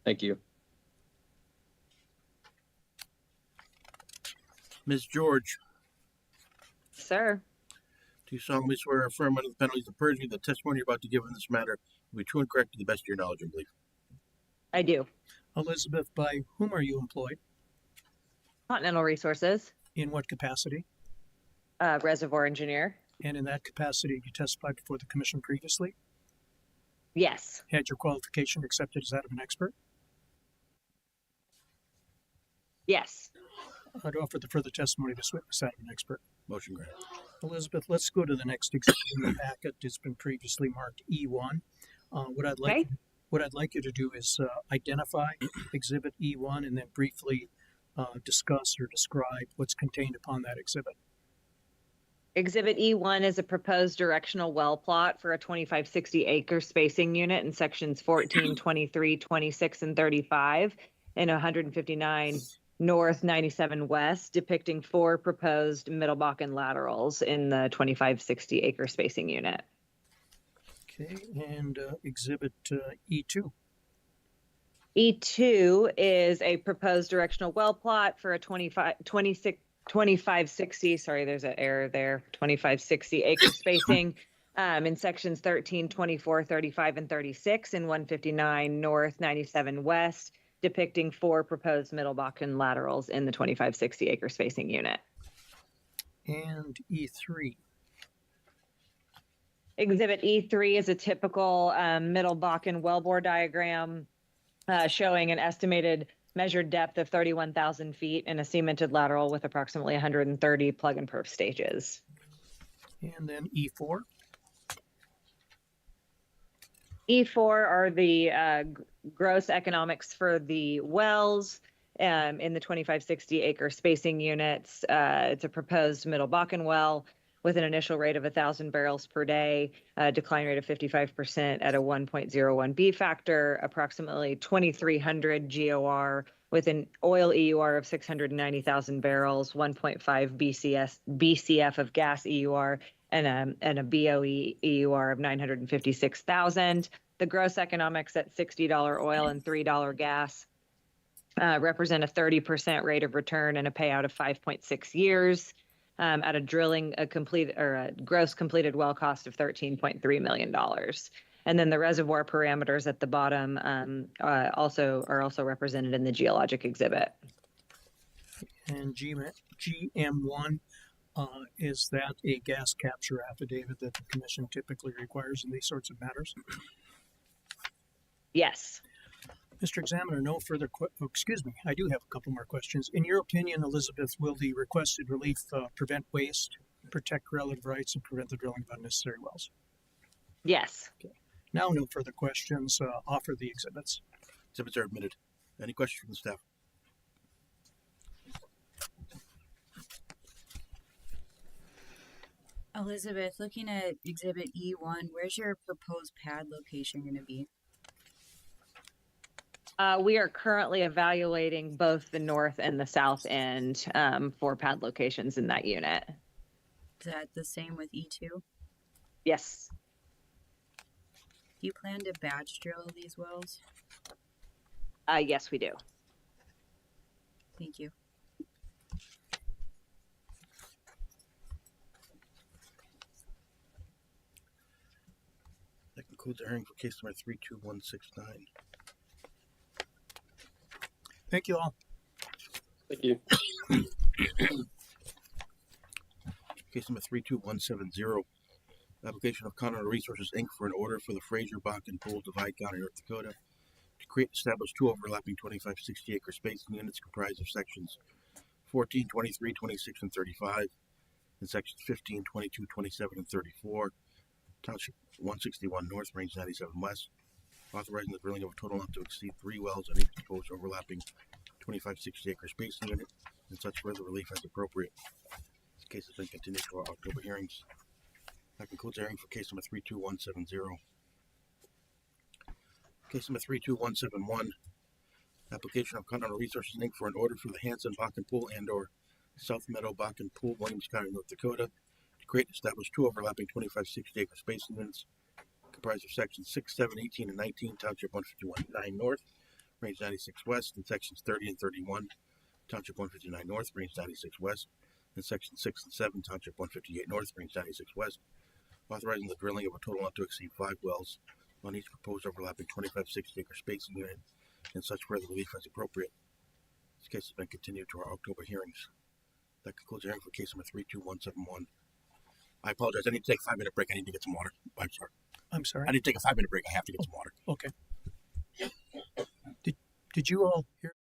Thank you. Ms. George, Sir, do you solemnly swear or affirm under the penalties of perjury the testimony you're about to give in this matter will be true and correct to the best of your knowledge and belief? I do. Elizabeth, by whom are you employed? Continental Resources, In what capacity? reservoir engineer. And in that capacity, you testified before the commission previously? Yes. Had your qualification accepted as that of an expert? Yes. I'd offer the further testimony this witness that of an expert. Motion granted. Elizabeth, let's go to the next exhibit in the packet. It's been previously marked E1. What I'd like you to do is identify exhibit E1 and then briefly discuss or describe what's contained upon that exhibit. Exhibit E1 is a proposed directional well plot for a 2560 acre spacing unit in sections 14, 23, 26, and 35 and 159 north, 97 west, depicting 4 proposed middle Bakken laterals in the 2560 acre spacing unit. Okay, and exhibit E2. E2 is a proposed directional well plot for a 2560, sorry, there's an error there, 2560 acre spacing in sections 13, 24, 35, and 36 and 159 north, 97 west, depicting 4 proposed middle Bakken laterals in the 2560 acre spacing unit. And E3. Exhibit E3 is a typical middle Bakken wellbore diagram showing an estimated measured depth of 31,000 feet in a cemented lateral with approximately 130 plug and perf stages. And then E4. E4 are the gross economics for the wells in the 2560 acre spacing units. It's a proposed middle Bakken well with an initial rate of 1,000 barrels per day, decline rate of 55% at a 1.01 B factor, approximately 2,300 GOR with an oil EUR of 690,000 barrels, 1.5 BCF of gas EUR, and a BOE EUR of 956,000. The gross economics at $60 oil and $3 gas represent a 30% rate of return and a payout of 5.6 years. At a gross completed well cost of $13.3 million. And then the reservoir parameters at the bottom are also represented in the geologic exhibit. And GM1, is that a gas capture affidavit that the commission typically requires in these sorts of matters? Yes. Mr. Examiner, no further excuse me, I do have a couple more questions. In your opinion, Elizabeth, will the requested relief prevent waste, protect relative rights, and prevent the drilling of unnecessary wells? Yes. Now, no further questions. Offer the exhibits. Exhibits are admitted. Any questions from the staff? Elizabeth, looking at Exhibit E1, where's your proposed pad location going to be? We are currently evaluating both the north and the south end for pad locations in that unit. Is that the same with E2? Yes. Do you plan to batch drill these wells? Yes, we do. Thank you. That concludes our hearing for case number 32169. Thank you all. Thank you. Case number 32170. Application of Continental Resources, Inc. for an order for the Fraser Bakken Pool, Divide County, North Dakota, to create and establish two overlapping 2560 acre spacing units comprised of sections 14, 23, 26, and 35, and sections 15, 22, 27, and 34, Township 161 North, Range 97 West, authorizing the drilling of a total not to exceed 3 wells on each proposed overlapping 2560 acre spacing unit, and such further relief as appropriate. This case has been continued to our October hearings. That concludes our hearing for case number 32170. Case number 32171. Application of Continental Resources, Inc. for an order for the Hanson Bakken Pool and/or South Meadow Bakken Pool, Williams County, North Dakota, to create and establish two overlapping 2560 acre spacing units comprised of sections 6, 7, 18, and 19, Township 151-9 North, Range 96 West, and sections 30 and 31, Township 159 North, Range 96 West, and sections 6 and 7, Township 158 North, Range 96 West, authorizing the drilling of a total not to exceed 5 wells on each proposed overlapping 2560 acre spacing unit, and such further relief as appropriate. This case has been continued to our October hearings. That concludes the hearing for case number 32171. I apologize. I need to take a 5-minute break. I need to get some water. I'm sorry. I'm sorry. I need to take a 5-minute break. I have to get some water. Okay. Did you all hear?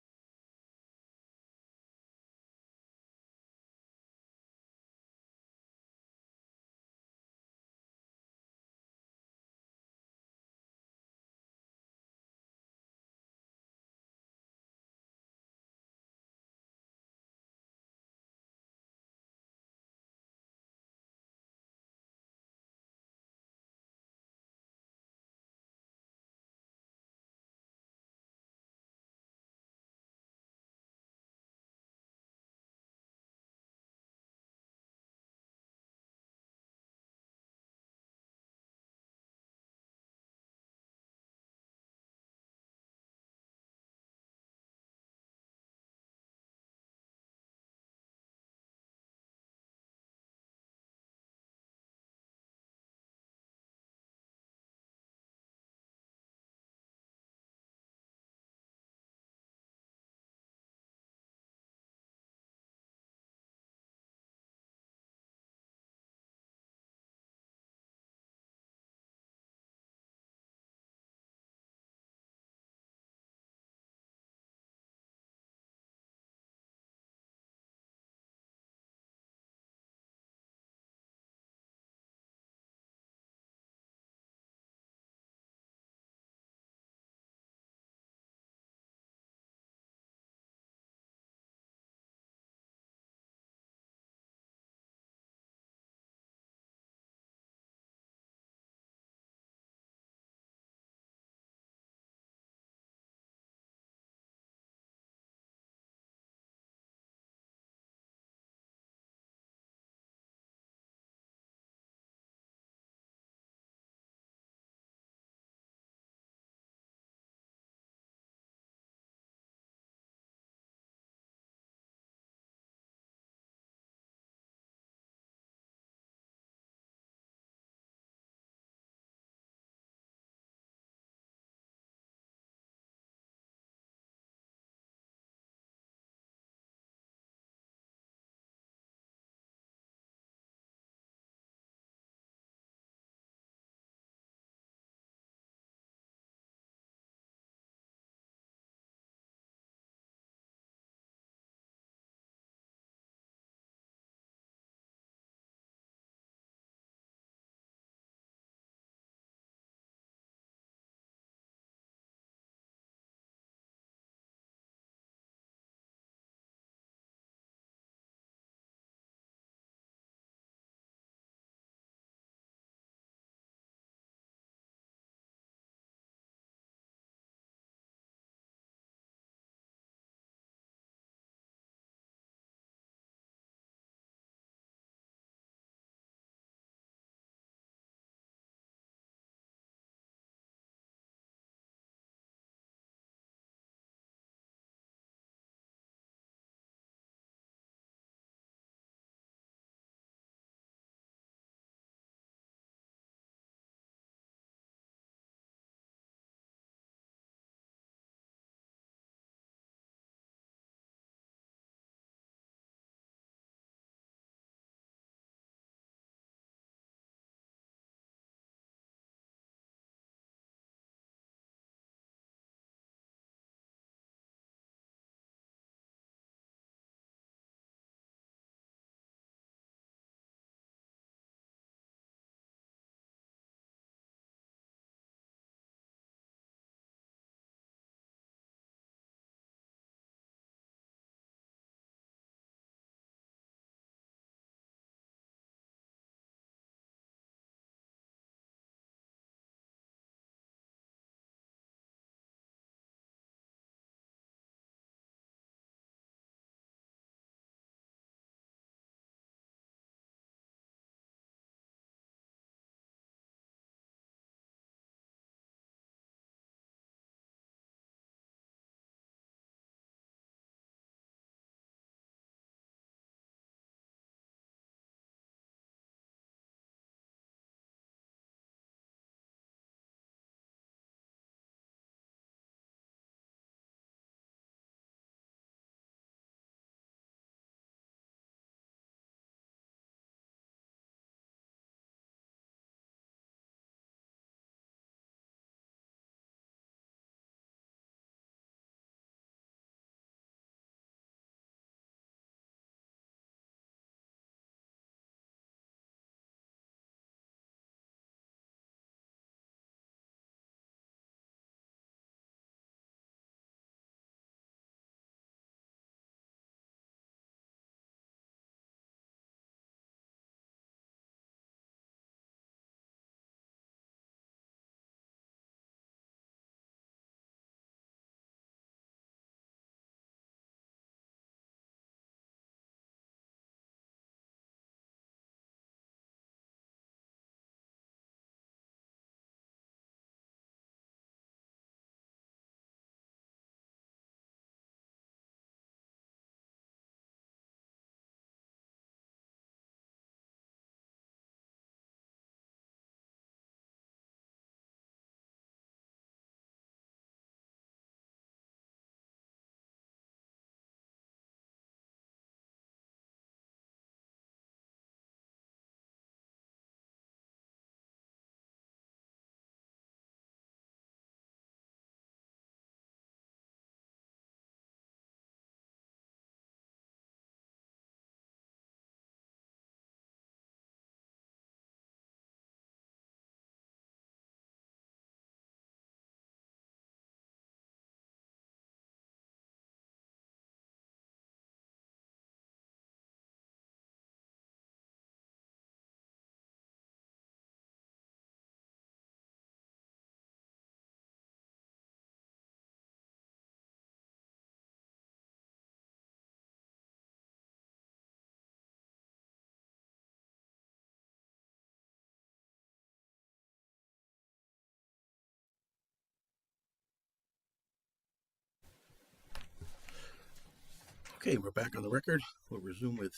Okay, we're back on the record. We'll resume with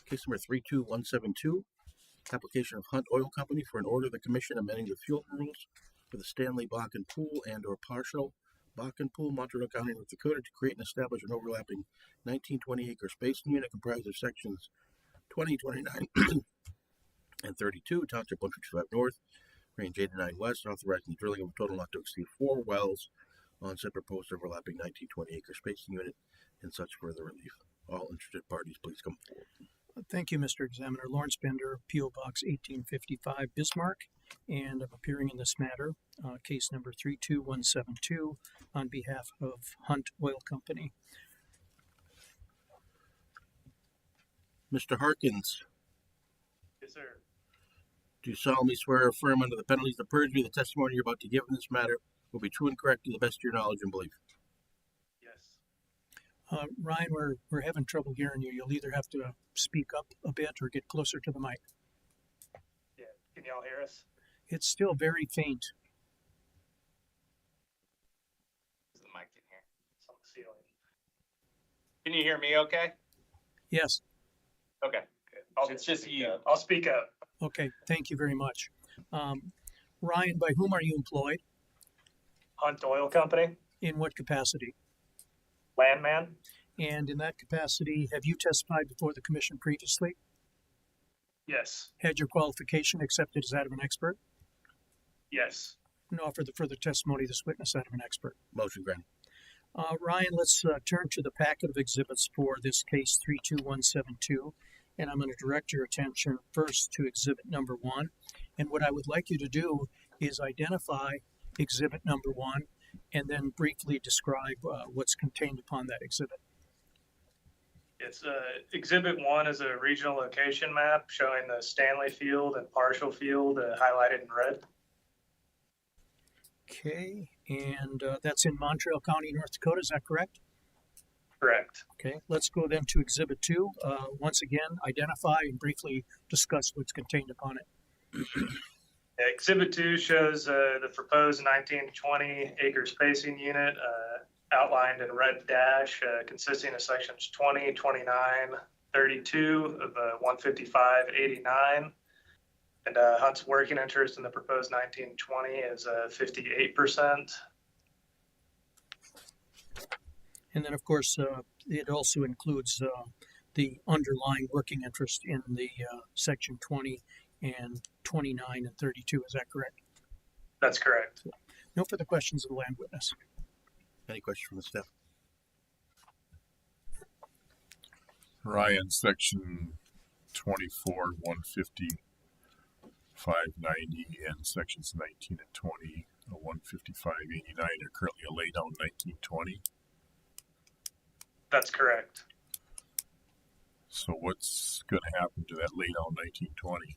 case number 32172, application of Hunt Oil Company for an order of the commission amending the fuel rules for the Stanley Bakken Pool and or partial Bakken Pool, Montreal County, North Dakota, to create and establish an overlapping 1920 acre spacing unit comprised of sections 20, 29, and 32, Township 155 North, Range 89 West, authorizing the drilling of a total not to exceed 4 wells on said proposed overlapping 1920 acre spacing unit and such further relief. All interested parties, please come forward. Thank you, Mr. Examiner. Lawrence Bender, P.O. Box 1855, Bismarck, and I'm appearing in this matter, case number 32172, on behalf of Hunt Oil Company. Mr. Harkins, Yes, sir. do you solemnly swear or affirm under the penalties of perjury the testimony you're about to give in this matter will be true and correct to the best of your knowledge and belief? Yes. Ryan, we're having trouble hearing you. You'll either have to speak up a bit or get closer to the mic. Yeah. Can y'all hear us? It's still very faint. Is the mic in here? It's on the ceiling. Can you hear me okay? Yes. Okay. Good. It's just you. I'll speak up. Okay. Thank you very much. Ryan, by whom are you employed? Hunt Oil Company, In what capacity? landman. And in that capacity, have you testified before the commission previously? Yes. Had your qualification accepted as that of an expert? Yes. And offer the further testimony of this witness that of an expert. Motion granted. Ryan, let's turn to the packet of exhibits for this case 32172. And I'm going to direct your attention first to exhibit number 1. And what I would like you to do is identify exhibit number 1 and then briefly describe what's contained upon that exhibit. It's Exhibit 1 is a regional location map showing the Stanley Field and partial field highlighted in red. Okay, and that's in Montreal County, North Dakota, is that correct? Correct. Okay, let's go then to exhibit 2. Once again, identify and briefly discuss what's contained upon it. Exhibit 2 shows the proposed 1920 acre spacing unit outlined in red dash, consisting of sections 20, 29, 32 of 155-89. And Hunt's working interest in the proposed 1920 is 58%. And then, of course, it also includes the underlying working interest in the section 20 and 29 and 32. Is that correct? That's correct. No further questions of the land witness. Any questions from the staff? Ryan, section 24, 150, 590, and sections 19 and 20, 155, 89 are currently a laydown 1920. That's correct. So what's going to happen to that laydown 1920?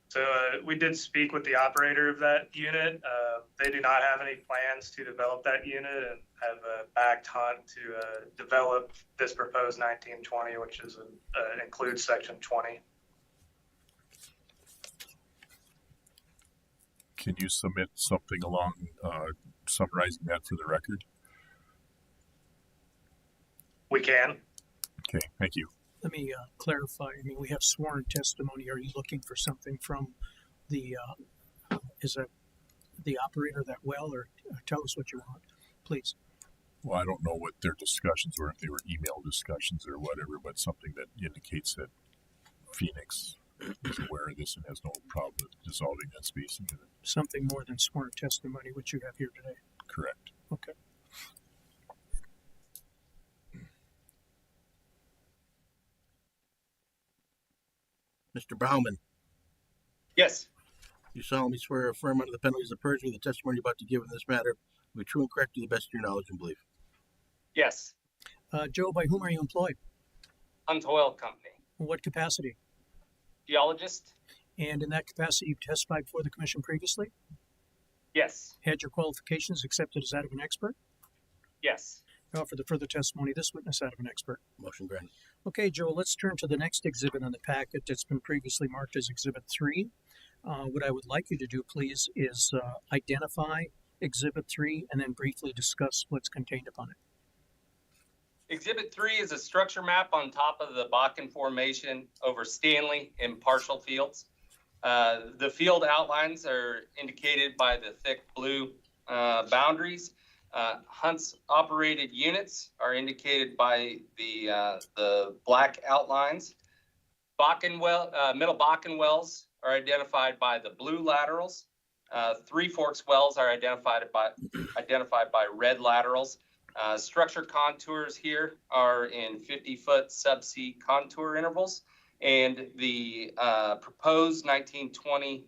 So we did speak with the operator of that unit. They do not have any plans to develop that unit and have backed Hunt to develop this proposed 1920, which is includes section 20. Can you submit something along summarizing that for the record? We can. Okay, thank you. Let me clarify. I mean, we have sworn testimony. Are you looking for something from the the operator of that well, or tell us what you want, please? Well, I don't know what their discussions were, if they were email discussions or whatever, but something that indicates that Phoenix is aware of this and has no problem with dissolving that spacing unit. Something more than sworn testimony, which you have here today. Correct. Okay. Mr. Bauman, Yes. you solemnly swear or affirm under the penalties of perjury the testimony you're about to give in this matter will be true and correct to the best of your knowledge and belief? Yes. Joe, by whom are you employed? Hunt Oil Company. In what capacity? Geologist? And in that capacity, you've testified before the commission previously? Yes. Had your qualifications accepted as that of an expert? Yes. For the further testimony, this witness that of an expert. Motion granted. Okay, Joe, let's turn to the next exhibit on the packet that's been previously marked as Exhibit 3. What I would like you to do, please, is identify Exhibit 3 and then briefly discuss what's contained upon it. Exhibit 3 is a structure map on top of the Bakken Formation over Stanley in partial fields. The field outlines are indicated by the thick blue boundaries. Hunt's operated units are indicated by the black outlines. Middle Bakken wells are identified by the blue laterals. Three Forks wells are identified by red laterals. Structure contours here are in 50-foot subsea contour intervals, and the proposed 1920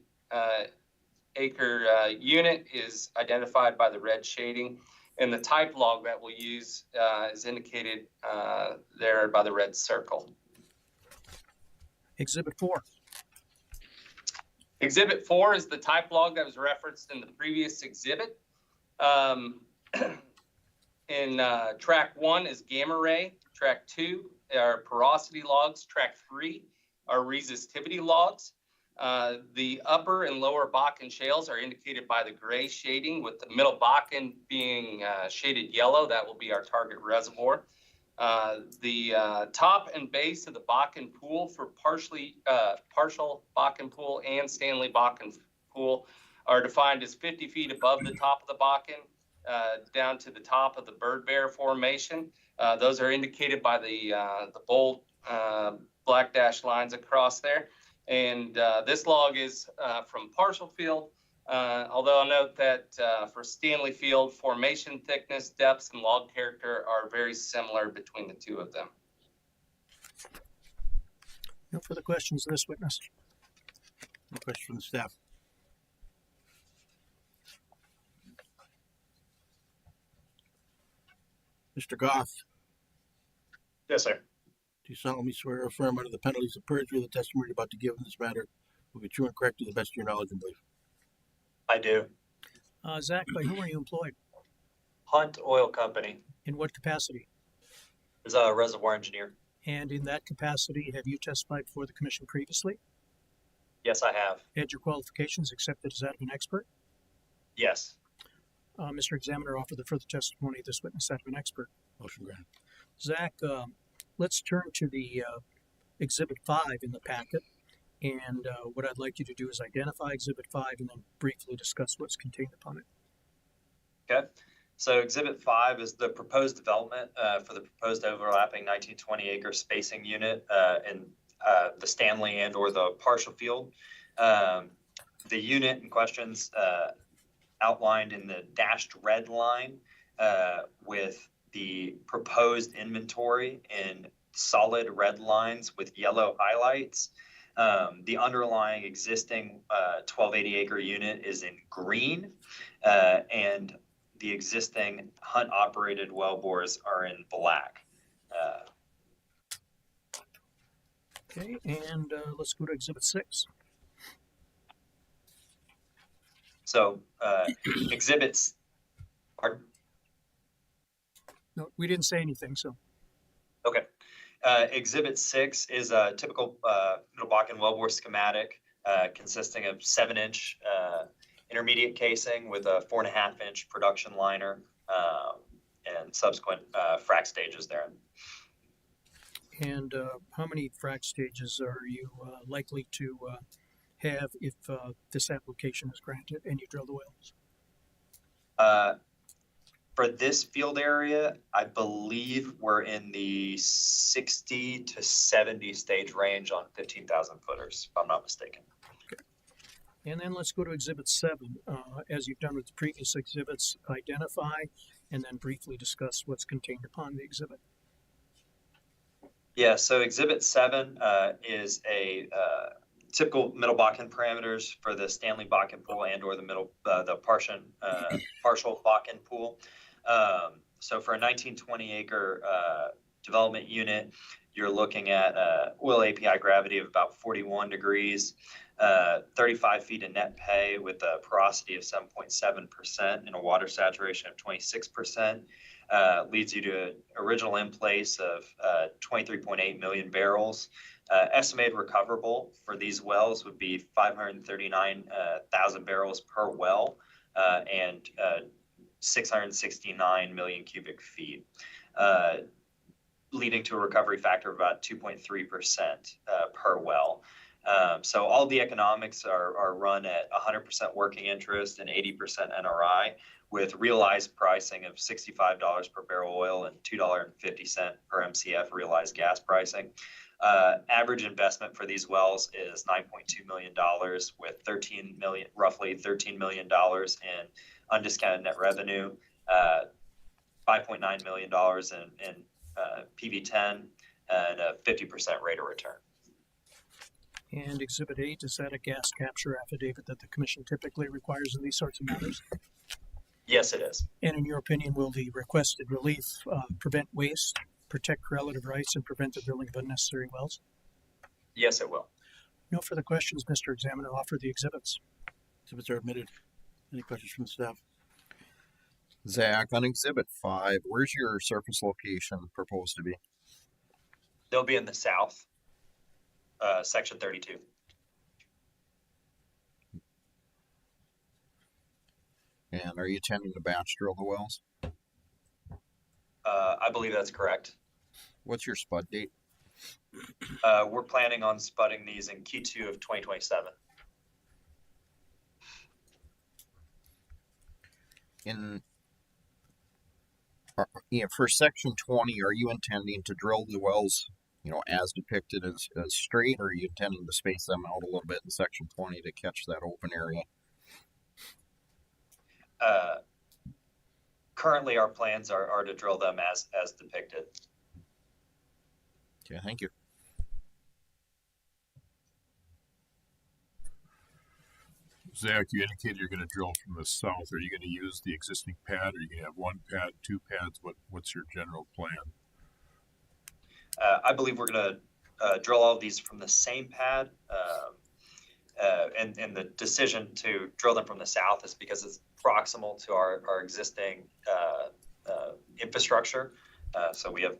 acre unit is identified by the red shading, and the type log that we'll use is indicated there by the red circle. Exhibit 4. Exhibit 4 is the type log that was referenced in the previous exhibit. In track 1 is gamma ray. Track 2 are porosity logs. Track 3 are resistivity logs. The upper and lower Bakken shales are indicated by the gray shading, with the middle Bakken being shaded yellow. That will be our target reservoir. The top and base of the Bakken pool for partial Bakken pool and Stanley Bakken pool are defined as 50 feet above the top of the Bakken, down to the top of the Bird Bear Formation. Those are indicated by the bold black dashed lines across there. And this log is from partial field, although I'll note that for Stanley Field, formation thickness, depths, and log character are very similar between the two of them. No further questions of this witness. No questions from the staff. Mr. Goff, Yes, sir. do you solemnly swear or affirm under the penalties of perjury the testimony you're about to give in this matter will be true and correct to the best of your knowledge and belief? I do. Zach, by whom are you employed? Hunt Oil Company. In what capacity? As a reservoir engineer. And in that capacity, have you testified before the commission previously? Yes, I have. Had your qualifications accepted as that of an expert? Yes. Mr. Examiner, offer the further testimony of this witness that of an expert. Motion granted. Zach, let's turn to the Exhibit 5 in the packet. And what I'd like you to do is identify Exhibit 5 and then briefly discuss what's contained upon it. Okay. So Exhibit 5 is the proposed development for the proposed overlapping 1920 acre spacing unit in the Stanley and or the partial field. The unit in questions outlined in the dashed red line with the proposed inventory in solid red lines with yellow highlights. The underlying existing 1280 acre unit is in green, and the existing Hunt operated well bores are in black. Okay, and let's go to Exhibit 6. So exhibits are. No, we didn't say anything, so. Okay. Exhibit 6 is a typical Middle Bakken wellbore schematic consisting of 7-inch intermediate casing with a 4.5-inch production liner and subsequent frac stages there. And how many frac stages are you likely to have if this application is granted and you drill the wells? For this field area, I believe we're in the 60 to 70 stage range on 15,000 footers, if I'm not mistaken. Okay. And then let's go to Exhibit 7. As you've done with the previous exhibits, identify and then briefly discuss what's contained upon the exhibit. Yeah, so Exhibit 7 is a typical Middle Bakken parameters for the Stanley Bakken pool and or the partial Bakken pool. So for a 1920 acre development unit, you're looking at oil API gravity of about 41 degrees, 35 feet of net pay with a porosity of 7.7% and a water saturation of 26%. Leads you to an original in place of 23.8 million barrels. Estimated recoverable for these wells would be 539,000 barrels per well and 669 million cubic feet. leading to a recovery factor of about 2.3% per well. So all the economics are run at 100% working interest and 80% NRI, with realized pricing of $65 per barrel oil and $2.50 per MCF realized gas pricing. Average investment for these wells is $9.2 million, with roughly $13 million in undiscounted net revenue, $5.9 million in PV10, and a 50% rate of return. And Exhibit 8, is that a gas capture affidavit that the commission typically requires in these sorts of matters? Yes, it is. And in your opinion, will the requested relief prevent waste, protect relative rights, and prevent the drilling of unnecessary wells? Yes, it will. No further questions, Mr. Examiner. Offer the exhibits. Exhibits are admitted. Any questions from the staff? Zach, on Exhibit 5, where's your surface location proposed to be? They'll be in the south, section 32. And are you intending to batch drill the wells? I believe that's correct. What's your spud date? We're planning on spudding these in Q2 of 2027. For section 20, are you intending to drill the wells, as depicted as straight, or are you intending to space them out a little bit in section 20 to catch that open area? Currently, our plans are to drill them as depicted. Okay, thank you. Zach, you indicated you're going to drill from the south. Are you going to use the existing pad? Or are you going to have one pad, two pads? What's your general plan? I believe we're going to drill all of these from the same pad. And the decision to drill them from the south is because it's proximal to our existing infrastructure. So we have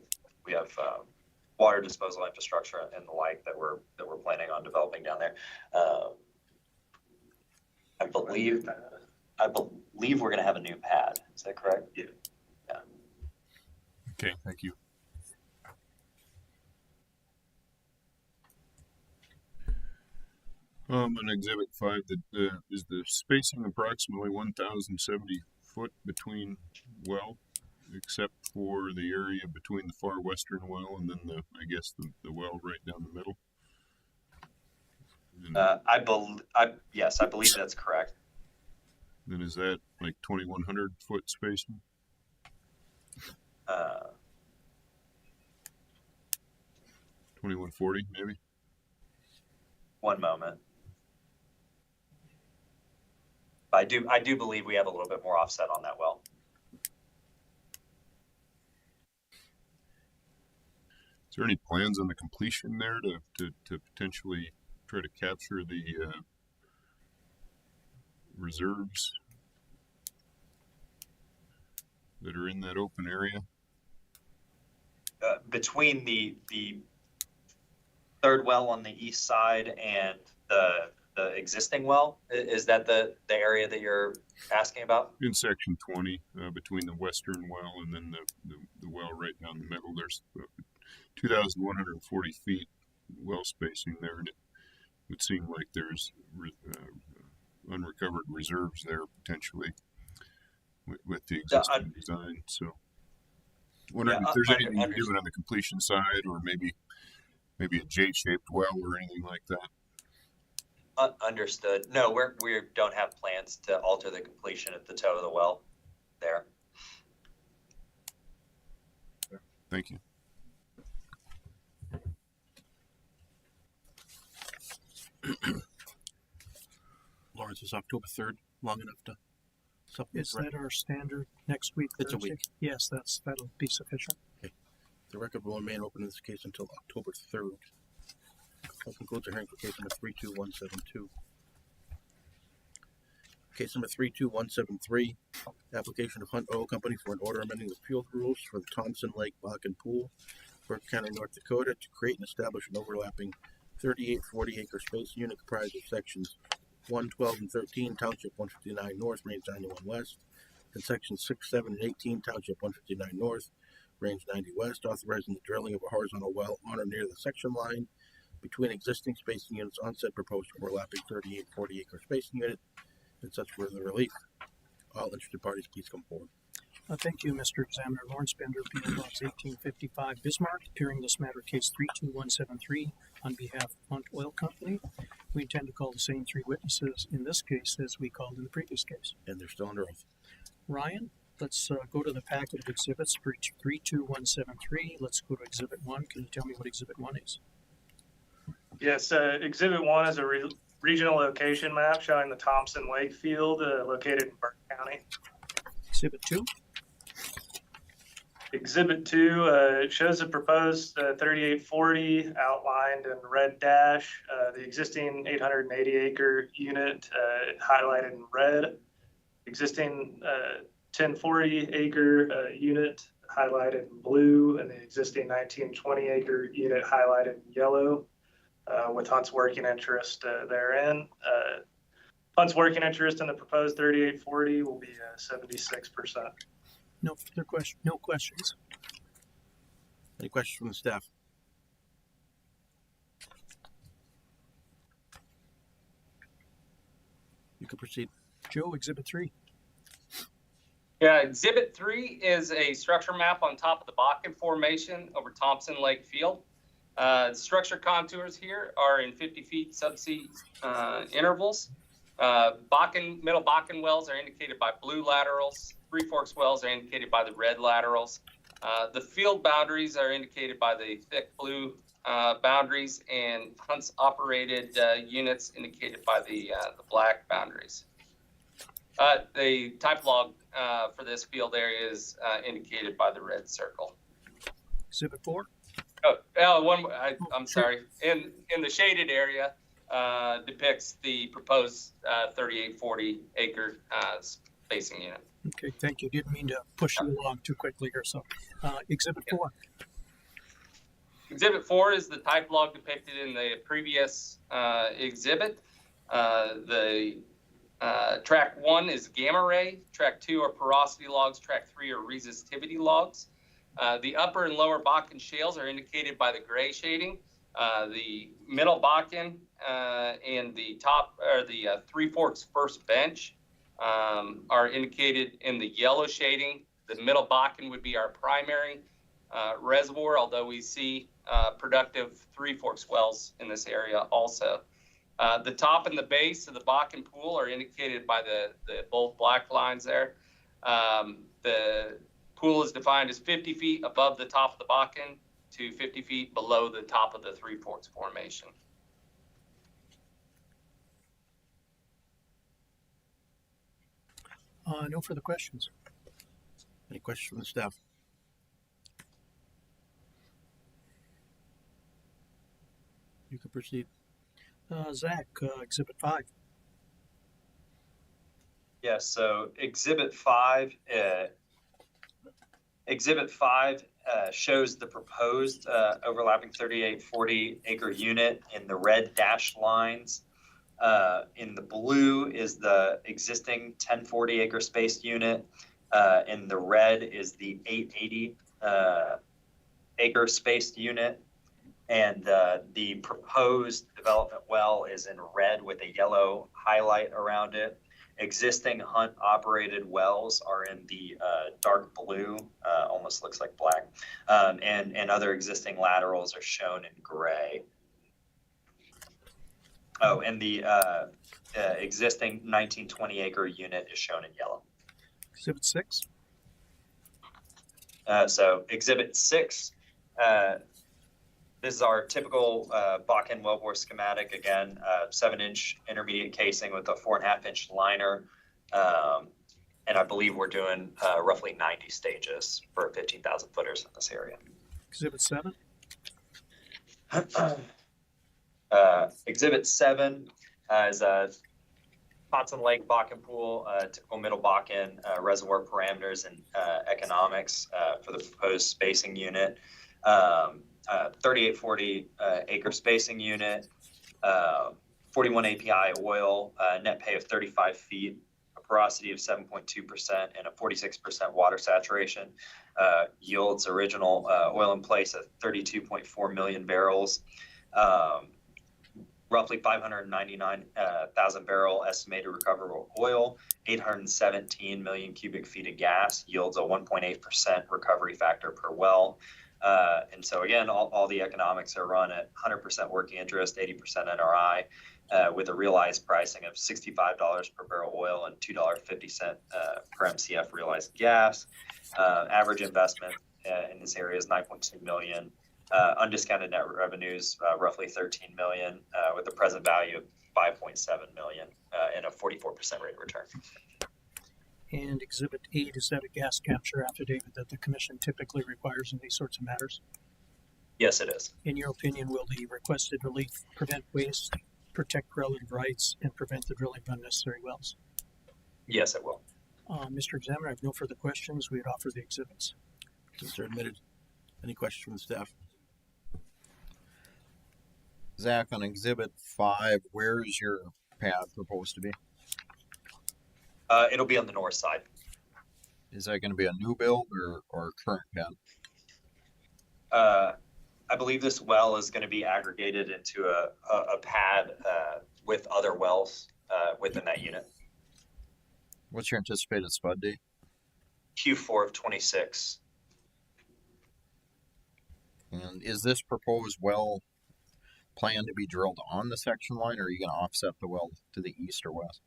water disposal infrastructure and the like that we're planning on developing down there. I believe we're going to have a new pad. Is that correct? Yeah. Okay, thank you. On Exhibit 5, is the spacing approximately 1,070 foot between well, except for the area between the far western well and then the well right down the middle? Yes, I believe that's correct. Then is that like 2,100 foot spacing? 2,140 maybe? One moment. I do believe we have a little bit more offset on that well. Is there any plans on the completion there to potentially try to capture the reserves that are in that open area? Between the third well on the east side and the existing well, is that the area that you're asking about? In section 20, between the western well and then the well right down the middle, there's 2,140 feet well spacing there, and it would seem like there's unrecovered reserves there potentially with the existing design. So wondering if there's anything you're doing on the completion side, or maybe a J-shaped well or anything like that. Understood. No, we don't have plans to alter the completion at the toe of the well there. Thank you. Lawrence, is October 3rd long enough to supplement? Is that our standard next week? It's Thursday? a week. Yes, that'll be sufficient. Okay. The record will remain open in this case until October 3rd. That concludes our hearing for case number 32172. Case number 32173, application of Hunt Oil Company for an order amending the field rules for the Thompson Lake Bakken Pool, Burke County, North Dakota, to create and establish an overlapping 3840 acre space unit comprised of sections 1, 12, and 13, Township 159 North, Range 91 West, and sections 6, 7, and 18, Township 159 North, range 90 west, authorizing the drilling of a horizontal well on or near the section line between existing spacing units on said proposed overlapping 3840 acre spacing unit and such further relief. All interested parties, please come forward. Thank you, Mr. Examiner. Lawrence Bender, P.O. Box 1855, Bismarck, appearing this matter, case 32173, on behalf of Hunt Oil Company. We intend to call the same three witnesses in this case as we called in the previous case. And they're still under oath. Ryan, let's go to the packet of exhibits for each 32173. Let's go to Exhibit 1. Can you tell me what Exhibit 1 is? Yes, Exhibit 1 is a regional location map showing the Thompson Lake Field located in Burke County. Exhibit 2. Exhibit 2 shows the proposed 3840 outlined in red dash, the existing 880 acre unit highlighted in red, existing 1040 acre unit highlighted in blue, and the existing 1920 acre unit highlighted in yellow, with Hunt's working interest therein. Hunt's working interest in the proposed 3840 will be 76%. No further question. No questions. Any questions from the staff? You can proceed. Joe, Exhibit 3. Yeah, Exhibit 3 is a structure map on top of the Bakken Formation over Thompson Lake Field. Structure contours here are in 50 feet subsea intervals. Middle Bakken wells are indicated by blue laterals. Three Forks wells are indicated by the red laterals. The field boundaries are indicated by the thick blue boundaries, and Hunt's operated units indicated by the black boundaries. The type log for this field area is indicated by the red circle. Exhibit 4. I'm sorry. In the shaded area depicts the proposed 3840 acre spacing unit. Okay, thank you. Didn't mean to push you along too quickly here. So, Exhibit 4. Exhibit 4 is the type log depicted in the previous exhibit. The track 1 is gamma ray. Track 2 are porosity logs. Track 3 are resistivity logs. The upper and lower Bakken shales are indicated by the gray shading. The middle Bakken and the top, or the Three Forks first bench are indicated in the yellow shading. The middle Bakken would be our primary reservoir, although we see productive Three Forks wells in this area also. The top and the base of the Bakken pool are indicated by the both black lines there. The pool is defined as 50 feet above the top of the Bakken to 50 feet below the top of the Three Forks formation. No further questions. Any questions from the staff? You can proceed. Zach, Exhibit 5. Yes, so Exhibit 5 shows the proposed overlapping 3840 acre unit in the red dashed lines. In the blue is the existing 1040 acre spaced unit. In the red is the 880 acre spaced unit. And the proposed development well is in red with a yellow highlight around it. Existing Hunt operated wells are in the dark blue, almost looks like black, and other existing laterals are shown in gray. Oh, and the existing 1920 acre unit is shown in yellow. Exhibit 6. So Exhibit 6, this is our typical Bakken wellbore schematic. Again, 7-inch intermediate casing with a 4.5-inch liner. And I believe we're doing roughly 90 stages for 15,000 footers in this area. Exhibit 7. Exhibit 7 is a Thompson Lake Bakken pool, typical middle Bakken reservoir parameters and economics for the proposed spacing unit. 3840 acre spacing unit, 41 API oil, net pay of 35 feet, a porosity of 7.2%, and a 46% water saturation. yields original oil in place at 32.4 million barrels. Roughly 599,000 barrel estimated recoverable oil, 817 million cubic feet of gas, yields a 1.8% recovery factor per well. And so again, all the economics are run at 100% working interest, 80% NRI, with a realized pricing of $65 per barrel oil and $2.50 per MCF realized gas. Average investment in this area is 9.2 million. Undiscounted net revenues, roughly 13 million, with a present value of 5.7 million and a 44% rate of return. And Exhibit 8, is that a gas capture affidavit that the commission typically requires in these sorts of matters? Yes, it is. In your opinion, will the requested relief prevent waste, protect relative rights, and prevent the drilling of unnecessary wells? Yes, it will. Mr. Examiner, I have no further questions. We would offer the exhibits. Since they're admitted. Any questions from the staff? Zach, on Exhibit 5, where is your pad proposed to be? It'll be on the north side. Is that going to be a new build or current pad? I believe this well is going to be aggregated into a pad with other wells within that unit. What's your anticipated spud date? Q4 of 26. And is this proposed well planned to be drilled on the section line, or are you going to offset the well to the east or west?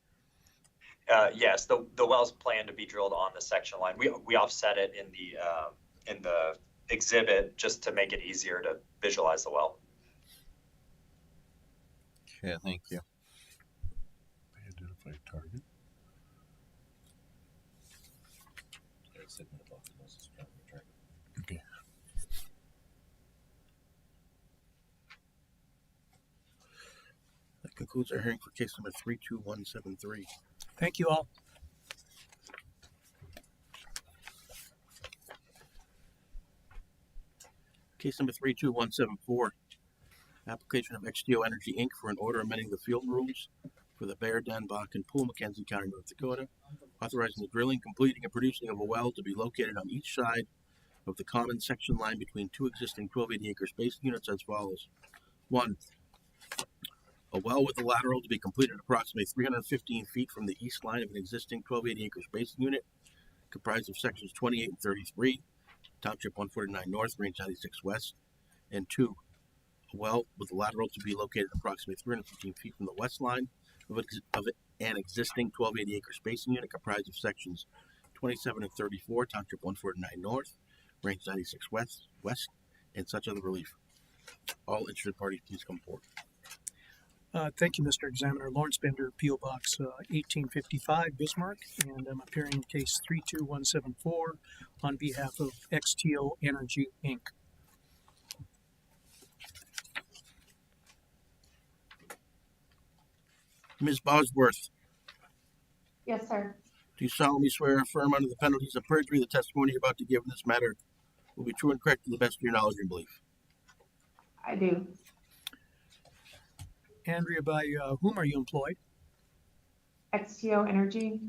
Yes, the well's planned to be drilled on the section line. We offset it in the exhibit just to make it easier to visualize the well. Okay, thank you. Identify target. Okay. That concludes our hearing for case number 32173. Thank you all. Case number 32174. Application of XTO Energy Inc. for an order amending the field rules for the Bear Den Bakken Pool, Mackenzie County, North Dakota, authorizing the drilling, completing, and producing of a well to be located on each side of the common section line between two existing 1280-acre spacing units as follows. 1. A well with a lateral to be completed approximately 315 feet from the east line of an existing 1280-acre spacing unit, comprised of sections 28 and 33, Township 149 North, Range 96 West. And 2. A well with a lateral to be located approximately 315 feet from the west line of an existing 1280-acre spacing unit, comprised of sections 27 and 34, Township 149 North, Range 96 West, and such other relief. All interested parties, please come forward. Thank you, Mr. Examiner. Lawrence Bender, P.O. Box 1855, Bismarck, and I'm appearing in case 32174 on behalf of XTO Energy, Inc. Ms. Bosworth, Yes, sir. do you solemnly swear or affirm under the penalties of perjury the testimony you're about to give in this matter will be true and correct to the best of your knowledge and belief? I do. Andrea, by whom are you employed? XTO Energy,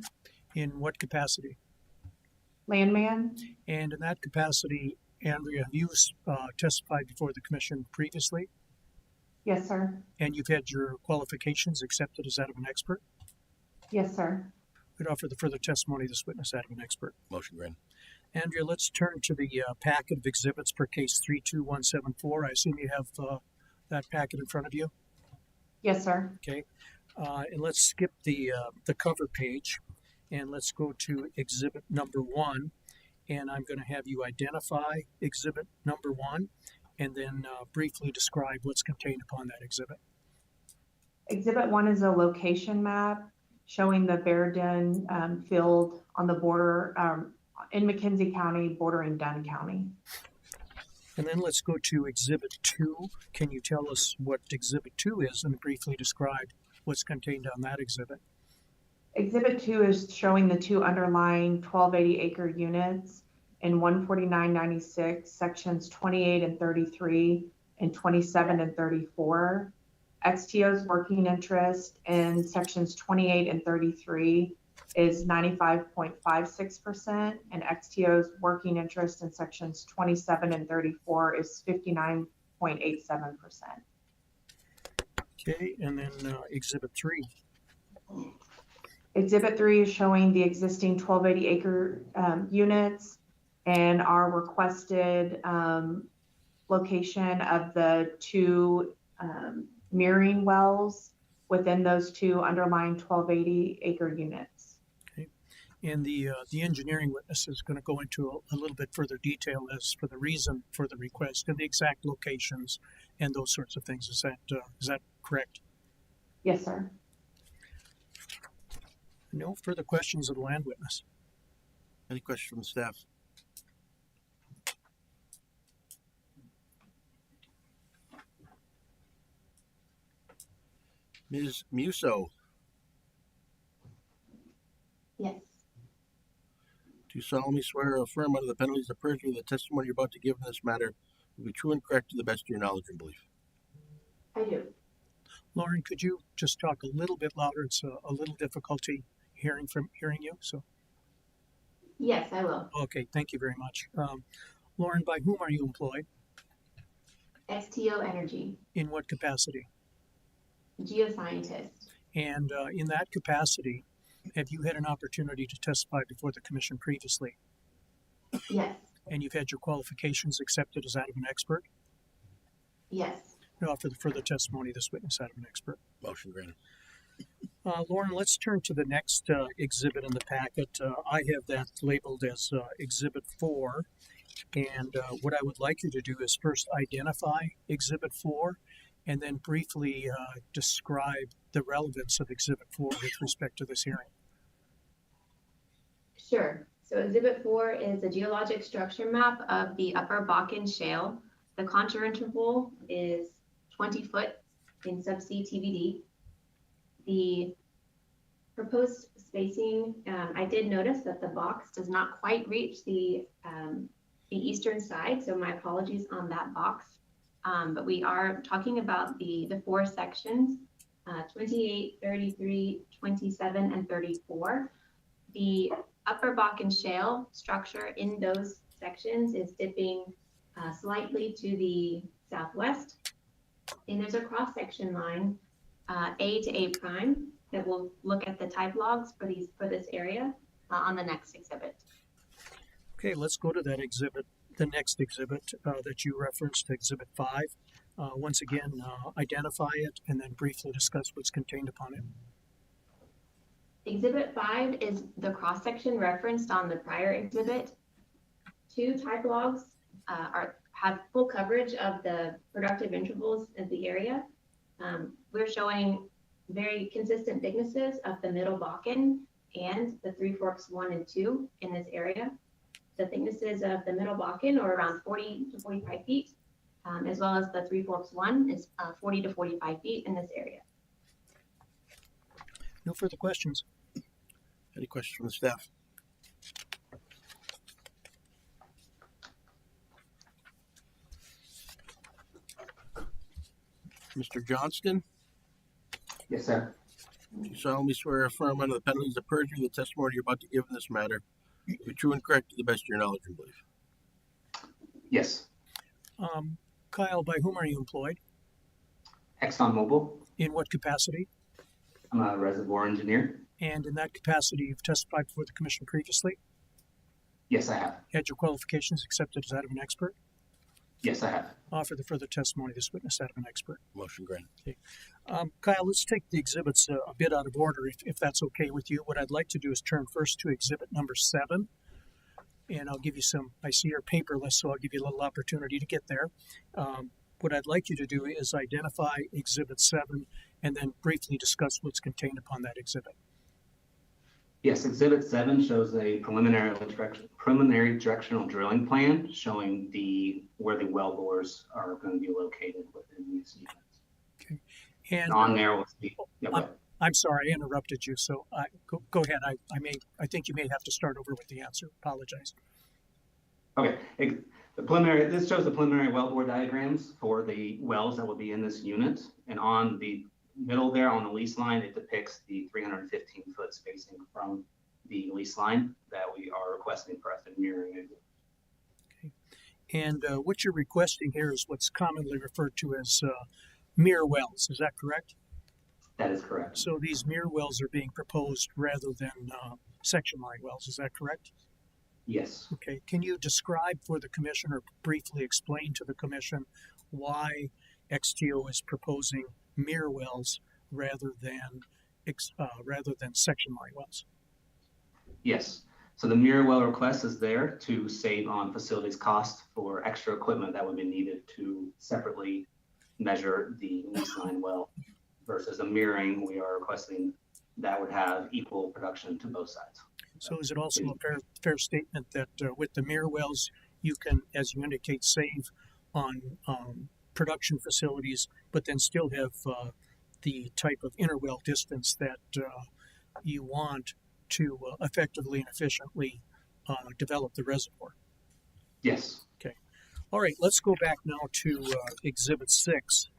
In what capacity? Landman. And in that capacity, Andrea, have you testified before the commission previously? Yes, sir. And you've had your qualifications accepted as that of an expert? Yes, sir. We'd offer the further testimony of this witness that of an expert. Motion granted. Andrea, let's turn to the packet of exhibits per case 32174. I assume you have that packet in front of you? Yes, sir. Okay. And let's skip the cover page and let's go to exhibit number 1. And I'm going to have you identify exhibit number 1 and then briefly describe what's contained upon that exhibit. Exhibit 1 is a location map showing the Bear Den field on the border in McKenzie County, bordering Dunn County. And then let's go to exhibit 2. Can you tell us what exhibit 2 is and briefly describe what's contained on that exhibit? Exhibit 2 is showing the two underlying 1280-acre units in 14996, sections 28 and 33 and 27 and 34. XTO's working interest in sections 28 and 33 is 95.56%, and XTO's working interest in sections 27 and 34 is 59.87%. Okay, and then Exhibit 3. Exhibit 3 is showing the existing 1280 acre units and our requested location of the two mirroring wells within those two underlying 1280 acre units. Okay, and the engineering witness is going to go into a little bit further detail as for the reason for the request and the exact locations and those sorts of things. Is that correct? Yes, sir. No further questions of the land witness. Any questions from the staff? Ms. Musso, Yes, do you solemnly swear or affirm under the penalties of perjury the testimony you're about to give in this matter will be true and correct to the best of your knowledge and belief? I do. Lauren, could you just talk a little bit louder? It's a little difficulty hearing you. So. Yes, I will. Okay, thank you very much. Lauren, by whom are you employed? XTO Energy, In what capacity? geoscientist. And in that capacity, have you had an opportunity to testify before the commission previously? Yes, And you've had your qualifications accepted as that of an expert? yes. No, for the further testimony, this witness that of an expert. Motion granted. Lauren, let's turn to the next exhibit in the packet. I have that labeled as Exhibit 4. And what I would like you to do is first identify Exhibit 4 and then briefly describe the relevance of Exhibit 4 with respect to this hearing. Sure. So Exhibit 4 is a geologic structure map of the Upper Bakken Shale. The contour interval is 20 foot in subsea TVD. The proposed spacing, I did notice that the box does not quite reach the eastern side, so my apologies on that box. But we are talking about the four sections, 28, 33, 27, and 34. The Upper Bakken Shale structure in those sections is dipping slightly to the southwest. And there's a cross-section line, A to A prime, that will look at the type logs for this area on the next exhibit. Okay, let's go to that exhibit, the next exhibit that you referenced, Exhibit 5. Once again, identify it and then briefly discuss what's contained upon it. Exhibit 5 is the cross-section referenced on the prior exhibit. Two type logs have full coverage of the productive intervals of the area. We're showing very consistent thicknesses of the Middle Bakken and the Three Forks 1 and 2 in this area. The thicknesses of the Middle Bakken are around 40 to 45 feet, as well as the Three Forks 1 is 40 to 45 feet in this area. No further questions. Any questions from the staff? Mr. Johnston? Yes, sir. Do you solemnly swear or affirm under the penalties of perjury the testimony you're about to give in this matter will be true and correct to the best of your knowledge and belief? Yes. Kyle, by whom are you employed? ExxonMobil. In what capacity? I'm a reservoir engineer. And in that capacity, you've testified before the commission previously? Yes, I have. Had your qualifications accepted as that of an expert? Yes, I have. Offer the further testimony of this witness that of an expert. Motion granted. Okay. Kyle, let's take the exhibits a bit out of order, if that's okay with you. What I'd like to do is turn first to exhibit number 7. And I'll give you I see you're paperless, so I'll give you a little opportunity to get there. What I'd like you to do is identify exhibit 7 and then briefly discuss what's contained upon that exhibit. Yes, exhibit 7 shows a preliminary directional drilling plan showing where the well bores are going to be located within these units. Okay. And on there will be. I'm sorry, I interrupted you. So go ahead. I think you may have to start over with the answer. Apologize. Okay. This shows the preliminary wellbore diagrams for the wells that will be in this unit, and on the middle there on the lease line, it depicts the 315-foot spacing from the lease line that we are requesting for us in mirroring. And what you're requesting here is what's commonly referred to as mirror wells. Is that correct? That is correct. So these mirror wells are being proposed rather than section line wells. Is that correct? Yes. Okay. Can you describe for the commission or briefly explain to the commission why XTO is proposing mirror wells rather than section line wells? Yes. So the mirror well request is there to save on facilities cost for extra equipment that would be needed to separately measure the lease line well versus a mirroring we are requesting that would have equal production to both sides. So is it also a fair statement that with the mirror wells, you can, as you indicate, save on production facilities, but then still have the type of interwell distance that you want to effectively and efficiently develop the reservoir? Yes. Okay. All right, let's go back now to Exhibit 6.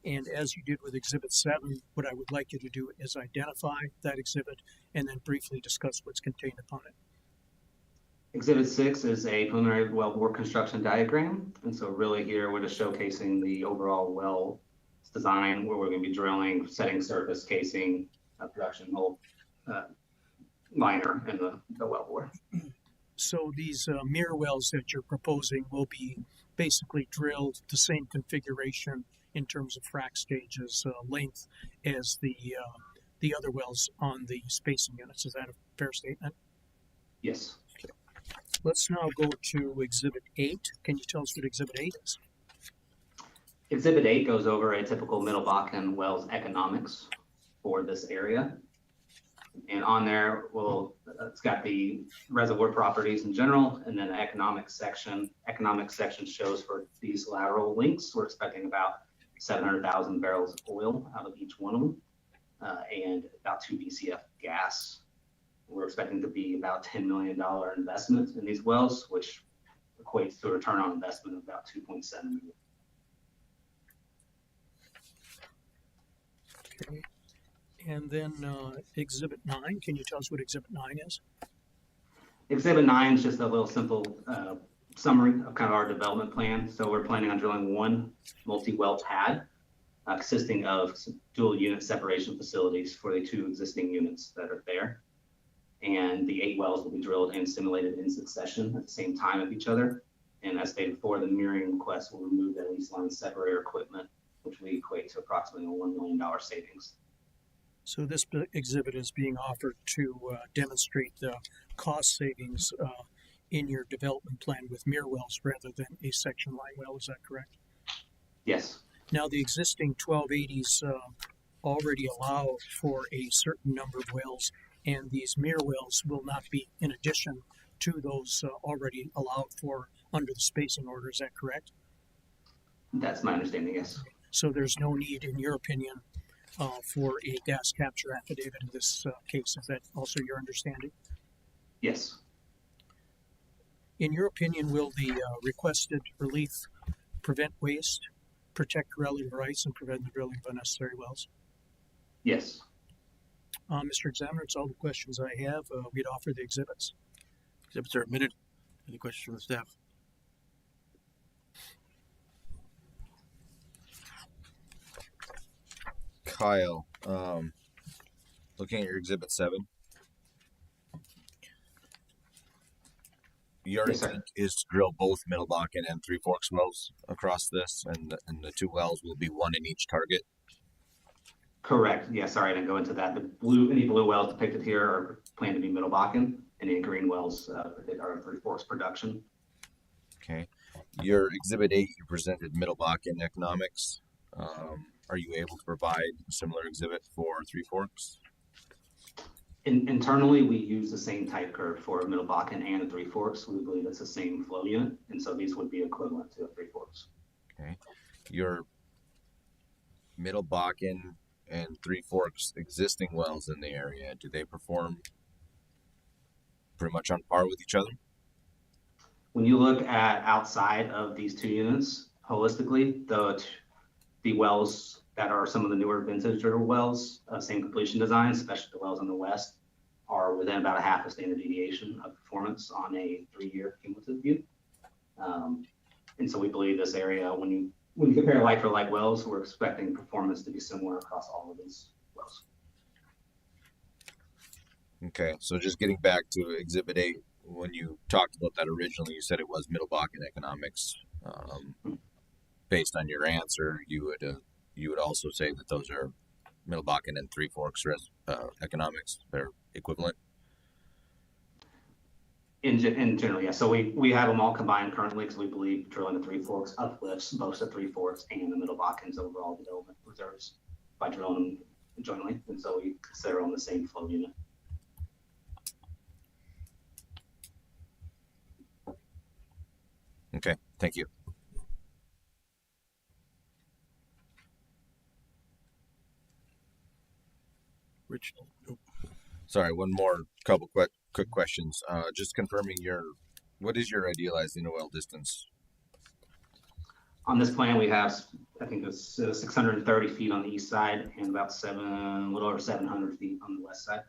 And as you did with Exhibit 7, what I would like you to do is identify that exhibit and then briefly discuss what's contained upon it. Exhibit 6 is a preliminary wellbore construction diagram. And so really here we're just showcasing the overall well design where we're going to be drilling, setting surface casing, production hole liner in the wellbore. So these mirror wells that you're proposing will be basically drilled the same configuration in terms of frac stages, length as the other wells on the spacing units. Is that a fair statement? Yes. Okay. Let's now go to Exhibit 8. Can you tell us what Exhibit 8 is? Exhibit 8 goes over a typical Middle Bakken wells economics for this area. And on there, it's got the reservoir properties in general, and then the economic section. Economic section shows for these lateral links, we're expecting about 700,000 barrels of oil out of each one of them, and about 2 BCF gas. We're expecting to be about $10 million investment in these wells, which equates to a return on investment of about 2.7 million. Okay. And then Exhibit 9, can you tell us what Exhibit 9 is? Exhibit 9 is just a little simple summary of kind of our development plan. So we're planning on drilling one multi-well pad consisting of dual unit separation facilities for the 2 existing units that are there. And the 8 wells will be drilled and simulated in succession at the same time of each other. And as stated before, the mirroring request will remove that lease line separator equipment, which will equate to approximately a $1 million savings. So this exhibit is being offered to demonstrate the cost savings in your development plan with mirror wells rather than a section line well. Is that correct? Yes. Now the existing 1280s already allow for a certain number of wells, and these mirror wells will not be in addition to those already allowed for under the spacing order. Is that correct? That's my understanding, yes. So there's no need, in your opinion, for a gas capture affidavit in this case. Is that also your understanding? Yes. In your opinion, will the requested relief prevent waste, protect relative rights, and prevent the drilling of unnecessary wells? Yes. Mr. Examiner, it's all the questions I have. We'd offer the exhibits. Exhibits are admitted. Any questions from the staff? Kyle, looking at your Exhibit 7, your intent is to drill both Middle Bakken and Three Forks wells across this, and the 2 wells will be 1 in each target? Correct. Yeah, sorry, I didn't go into that. Any blue wells depicted here are planned to be Middle Bakken, and any green wells are Three Forks production. Okay. Your Exhibit 8, you presented Middle Bakken economics. Are you able to provide a similar exhibit for Three Forks? Internally, we use the same type curve for Middle Bakken and Three Forks. We believe it's the same flow unit, and so these would be equivalent to Three Forks. Okay. Your Middle Bakken and Three Forks existing wells in the area, do they perform pretty much on par with each other? When you look at outside of these 2 units, holistically, the wells that are some of the newer vintage wells, same completion design, especially the wells on the west, are within about a half a standard deviation of performance on a 3-year cumulative view. And so we believe this area, when you compare like for like wells, we're expecting performance to be similar across all of these wells. Okay, so just getting back to Exhibit 8, when you talked about that originally, you said it was Middle Bakken economics. Based on your answer, you would also say that those are Middle Bakken and Three Forks economics. They're equivalent. In general, yeah. So we have them all combined currently because we believe drilling the Three Forks uplifts both the Three Forks and the Middle Bakken's overall development reserves by drilling them jointly, and so we consider them the same flow unit. Okay, thank you. Rich. Oh. Sorry, one more couple quick questions. Just confirming what is your idealized NOL distance? On this plan, we have, I think it's 630 feet on the east side and about a little over 700 feet on the west side.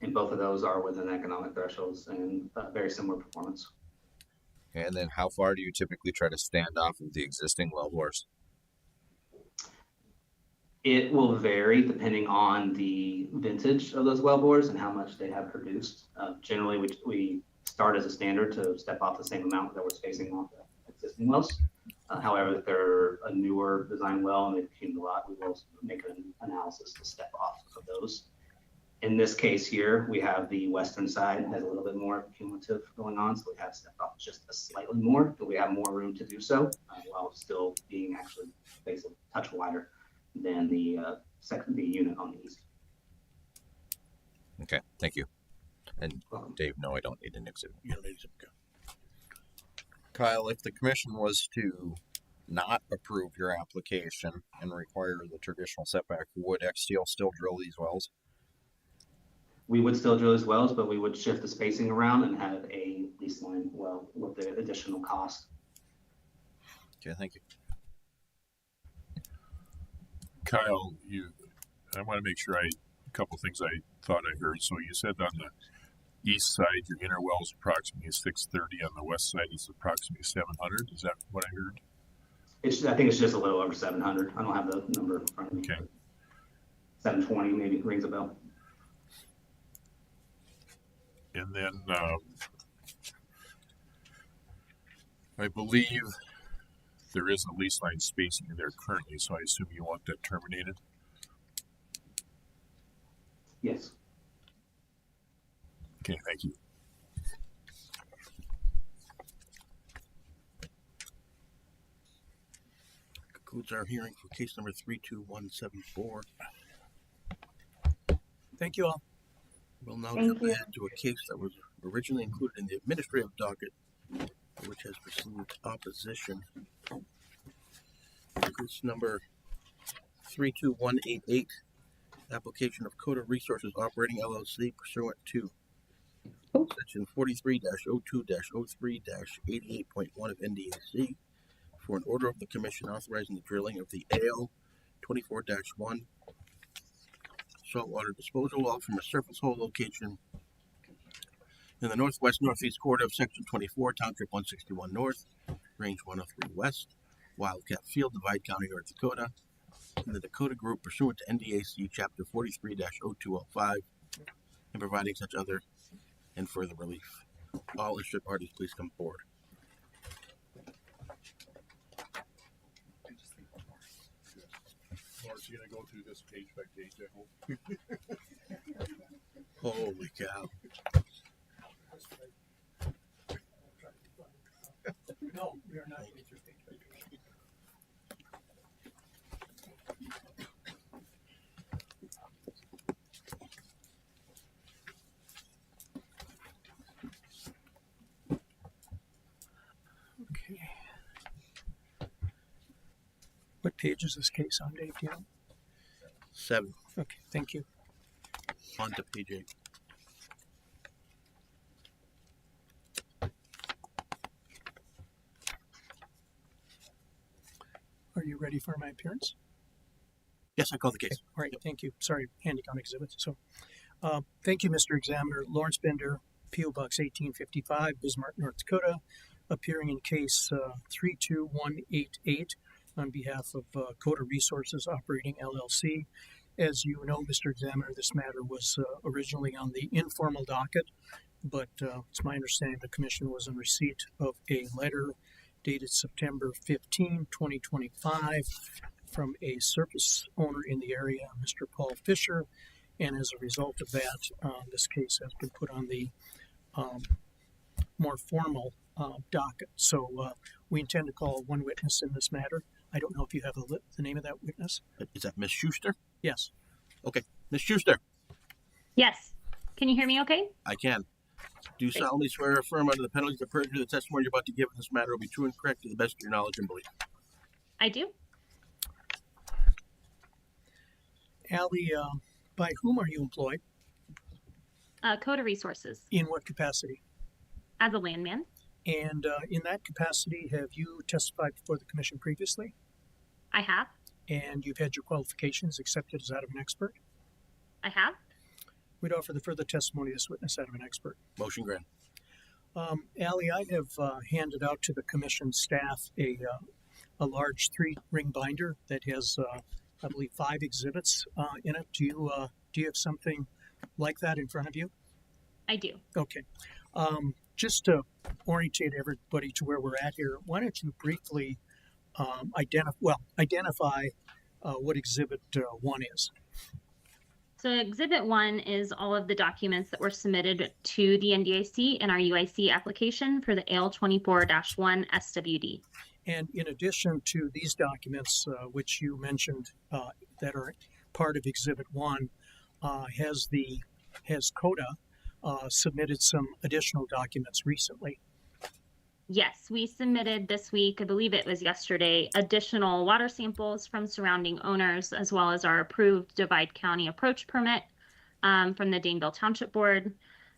And both of those are within economic thresholds and very similar performance. And then how far do you typically try to stand off of the existing wellbores? It will vary depending on the vintage of those wellbores and how much they have produced. Generally, we start as a standard to step off the same amount that we're spacing off the existing wells. However, if they're a newer design well and they've accumulated a lot, we will make an analysis to step off of those. In this case here, we have the western side has a little bit more cumulative going on, so we have stepped off just a slightly more, but we have more room to do so while still being actually basically a touch wider than the unit on the east. Okay, thank you. And Dave, no, I don't need an exhibit. You don't need an exhibit. Kyle, if the commission was to not approve your application and require the traditional setback, would XTL still drill these wells? We would still drill these wells, but we would shift the spacing around and have a lease line well with the additional cost. Okay, thank you. Kyle, I want to make sure a couple things I thought I heard. So you said on the east side, your inner well is approximately 630. On the west side, it's approximately 700. Is that what I heard? I think it's just a little over 700. I don't have the number in front of me. Okay. 720 maybe rings a bell. And then I believe there is a lease line spacing in there currently, so I assume you want that terminated? Yes. Okay, thank you. Concludes our hearing for case number 32174. Thank you all. We'll now jump ahead to a case that was originally included in the administrative docket, which has received opposition. Case number 32188, application of Dakota Resources Operating LLC pursuant to Section 43-02-03-88.1 of NDAC for an order of the Commission authorizing the drilling of the AL 24-1 saltwater disposal well from a surface hole location in the northwest-northeast quarter of Section 24, Township 161 North, Range 103 West, Wildcat Field, Divide County, North Dakota, in the Dakota Group pursuant to NDAC Chapter 43-0205, and providing such other and further relief. All interested parties, please come forward. Lawrence, you gonna go through this page by page, I hope? Holy cow. No, we are not. Okay. What page is this case on, Dave? Do you know? 7. Okay, thank you. On to page 8. Are you ready for my appearance? Yes, I call the case. Okay. All right, thank you. Sorry, handing on exhibits. So, thank you, Mr. Examiner. Lawrence Bender, P.O. Box 1855, Bismarck, North Dakota, appearing in case 32188 on behalf of Dakota Resources Operating LLC. As you know, Mr. Examiner, this matter was originally on the informal docket, but it's my understanding the Commission was in receipt of a letter dated September 15, 2025, from a surface owner in the area, Mr. Paul Fisher, and as a result of that, this case has been put on the more formal docket. So we intend to call one witness in this matter. I don't know if you have the name of that witness. Is that Miss Schuster? Yes. Okay. Miss Schuster. Yes. Can you hear me okay? I can. Do you solemnly swear or affirm under the penalties of perjury the testimony you're about to give in this matter will be true and correct to the best of your knowledge and belief? I do. Allie, by whom are you employed? Dakota Resources. In what capacity? As a landman. And in that capacity, have you testified before the Commission previously? I have. And you've had your qualifications accepted as that of an expert? I have. We'd offer the further testimony of this witness out of an expert. Motion granted. Allie, I have handed out to the Commission staff a large 3-ring binder that has, I believe, 5 exhibits in it. Do you have something like that in front of you? I do. Okay. Just to orientate everybody to where we're at here, why don't you briefly identify what Exhibit 1 is? So Exhibit 1 is all of the documents that were submitted to the NDIC in our UIC application for the AL24-1 SWD. And in addition to these documents, which you mentioned that are part of Exhibit 1, has CODA submitted some additional documents recently? Yes, we submitted this week, I believe it was yesterday, additional water samples from surrounding owners, as well as our approved Divide County approach permit from the Daneville Township Board.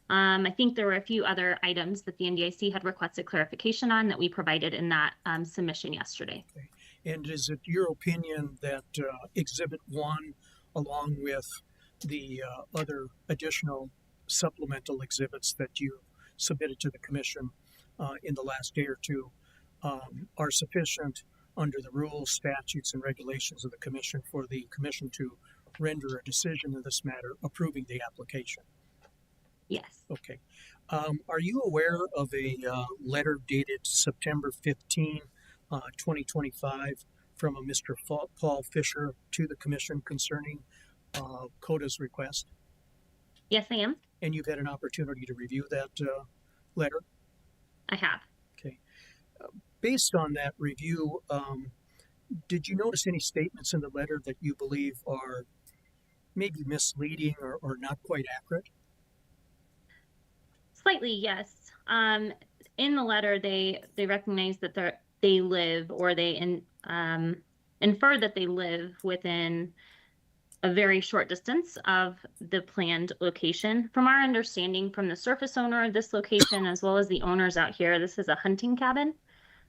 I think there were a few other items that the NDIC had requested clarification on that we provided in that submission yesterday. Okay. And is it your opinion that Exhibit 1, along with the other additional supplemental exhibits that you submitted to the Commission in the last day or two, are sufficient under the rules, statutes, and regulations of the Commission for the Commission to render a decision in this matter approving the application? Yes. Okay. Are you aware of a letter dated September 15, 2025 from a Mr. Paul Fisher to the Commission concerning CODA's request? Yes, I am. And you've had an opportunity to review that letter? I have. Okay. Based on that review, did you notice any statements in the letter that you believe are maybe misleading or not quite accurate? Slightly, yes. In the letter, they recognize that they live, or they infer that they live within a very short distance of the planned location. From our understanding from the surface owner of this location, as well as the owners out here, this is a hunting cabin.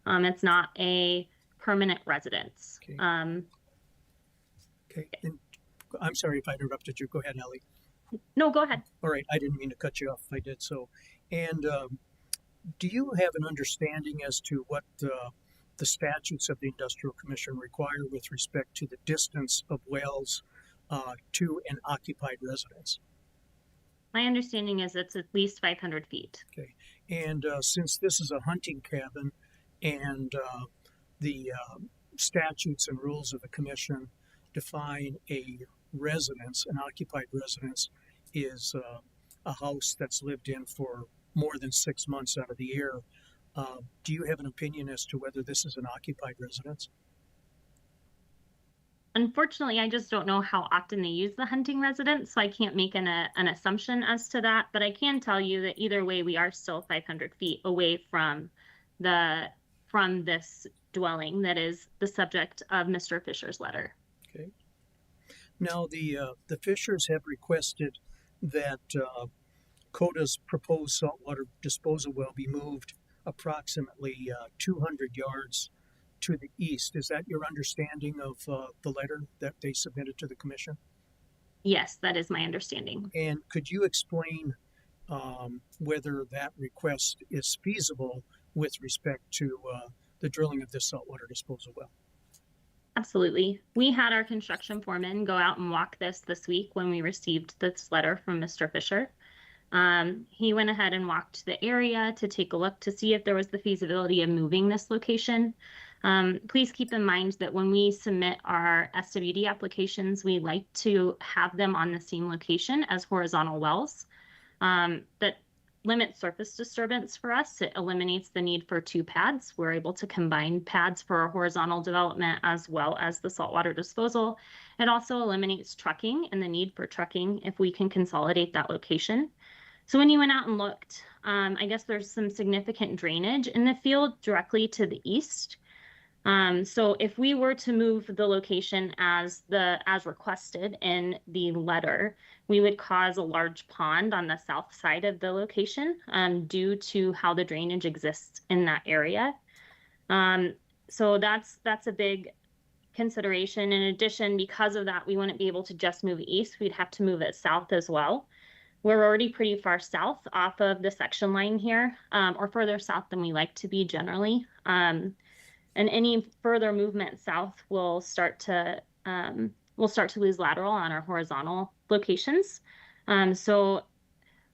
It's not a permanent residence. Okay. Okay. And I'm sorry if I interrupted you. Go ahead, Ellie. No, go ahead. All right. I didn't mean to cut you off if I did so. And do you have an understanding as to what the statutes of the Industrial Commission require with respect to the distance of wells to an occupied residence? My understanding is it's at least 500 feet. Okay. And since this is a hunting cabin and the statutes and rules of the Commission define a residence, an occupied residence is a house that's lived in for more than 6 months out of the year, do you have an opinion as to whether this is an occupied residence? Unfortunately, I just don't know how often they use the hunting residence, so I can't make an assumption as to that. But I can tell you that either way, we are still 500 feet away from this dwelling that is the subject of Mr. Fisher's letter. Okay. Now, the Fishers have requested that CODA's proposed saltwater disposal well be moved approximately 200 yards to the east. Is that your understanding of the letter that they submitted to the commission? Yes, that is my understanding. And could you explain whether that request is feasible with respect to the drilling of this saltwater disposal well? Absolutely. We had our construction foreman go out and walk this week when we received this letter from Mr. Fisher. He went ahead and walked the area to take a look to see if there was the feasibility of moving this location. Please keep in mind that when we submit our SWD applications, we like to have them on the same location as horizontal wells. That limits surface disturbance for us. It eliminates the need for two pads. We're able to combine pads for horizontal development as well as the saltwater disposal. It also eliminates trucking and the need for trucking if we can consolidate that location. So when you went out and looked, I guess there's some significant drainage in the field directly to the east. So if we were to move the location as requested in the letter, we would cause a large pond on the south side of the location due to how the drainage exists in that area. So that's a big consideration. In addition, because of that, we wouldn't be able to just move east. We'd have to move it south as well. We're already pretty far south off of the section line here, or further south than we like to be generally. And any further movement south will start to lose lateral on our horizontal locations. So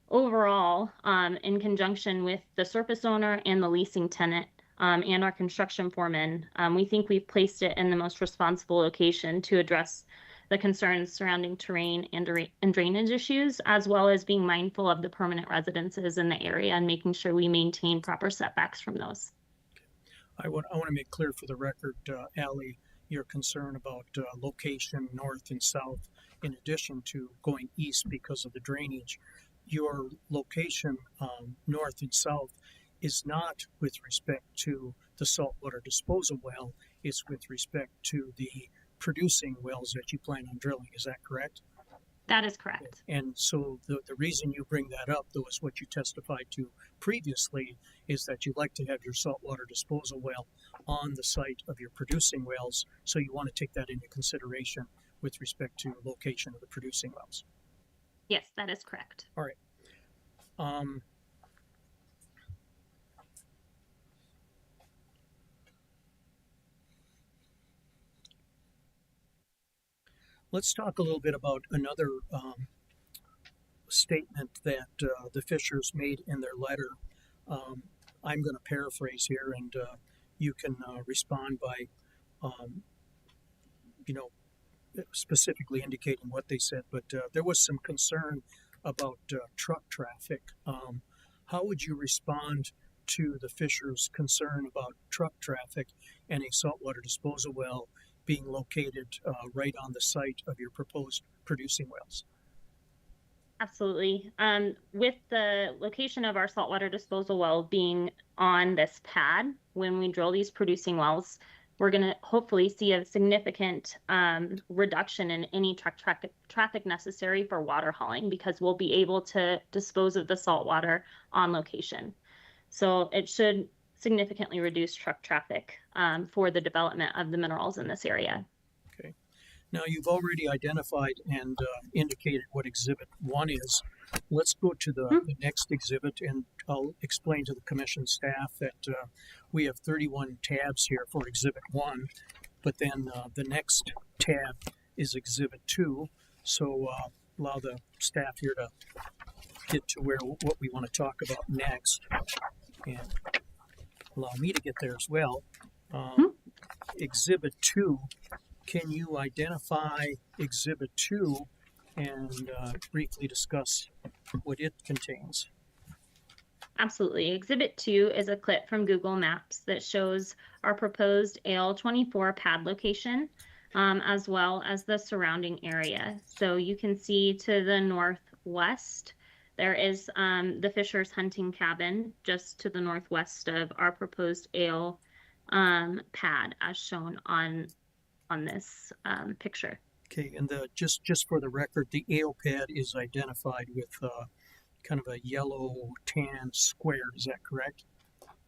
overall, in conjunction with the surface owner and the leasing tenant and our construction foreman, we think we've placed it in the most responsible location to address the concerns surrounding terrain and drainage issues, as well as being mindful of the permanent residences in the area and making sure we maintain proper setbacks from those. I want to make clear for the record, Allie, your concern about location north and south, in addition to going east because of the drainage. Your location north and south is not with respect to the saltwater disposal well, it's with respect to the producing wells that you plan on drilling. Is that correct? That is correct. And so the reason you bring that up, though, is what you testified to previously, is that you like to have your saltwater disposal well on the site of your producing wells. So you want to take that into consideration with respect to location of the producing wells. Yes, that is correct. All right. Let's talk a little bit about another statement that the Fishers made in their letter. I'm going to paraphrase here, and you can respond by, specifically indicating what they said. But there was some concern about truck traffic. How would you respond to the Fishers' concern about truck traffic and a saltwater disposal well being located right on the site of your proposed producing wells? Absolutely. With the location of our saltwater disposal well being on this pad, when we drill these producing wells, we're going to hopefully see a significant reduction in any truck traffic necessary for water hauling, because we'll be able to dispose of the saltwater on location. So it should significantly reduce truck traffic for the development of the minerals in this area. Okay. Now, you've already identified and indicated what Exhibit 1 is. Let's go to the next exhibit, and I'll explain to the commission staff that we have 31 tabs here for Exhibit 1, but then the next tab is Exhibit 2. So allow the staff here to get to what we want to talk about next, and allow me to get there as well. Exhibit 2. Can you identify Exhibit 2 and briefly discuss what it contains? Absolutely. Exhibit 2 is a clip from Google Maps that shows our proposed AL24 pad location, as well as the surrounding area. So you can see to the northwest, there is the Fisher's hunting cabin just to the northwest of our proposed AL pad, as shown on this picture. Okay, and just for the record, the ale pad is identified with kind of a yellow tan square. Is that correct?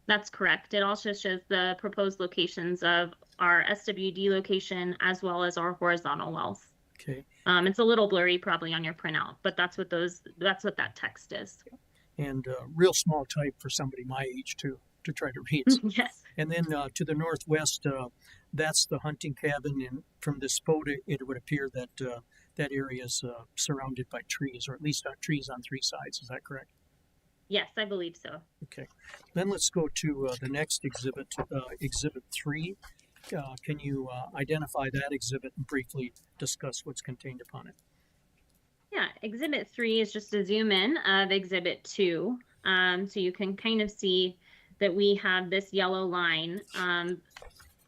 That's correct. It also shows the proposed locations of our SWD location as well as our horizontal wells. Okay. It's a little blurry probably on your printout, but that's what that text is. And real small type for somebody my age to try to read. Yes. And then to the northwest, that's the hunting cabin. And from this photo, it would appear that that area is surrounded by trees, or at least trees on three sides. Is that correct? Yes, I believe so. Okay. Then let's go to the next exhibit, Exhibit 3. Can you identify that exhibit and briefly discuss what's contained upon it? Yeah, Exhibit 3 is just a zoom in of Exhibit 2. So you can kind of see that we have this yellow line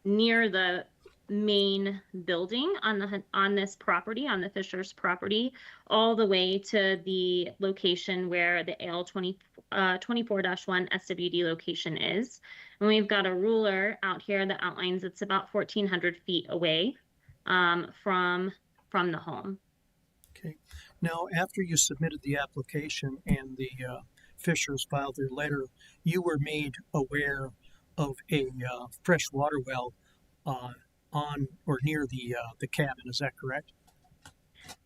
near the main building on this property, on the Fisher's property, all the way to the location where the AL 24-1 SWD location is. And we've got a ruler out here that outlines it's about 1,400 feet away from the home. Okay. Now, after you submitted the application and the Fishers filed their letter, you were made aware of a fresh water well on or near the cabin. Is that correct?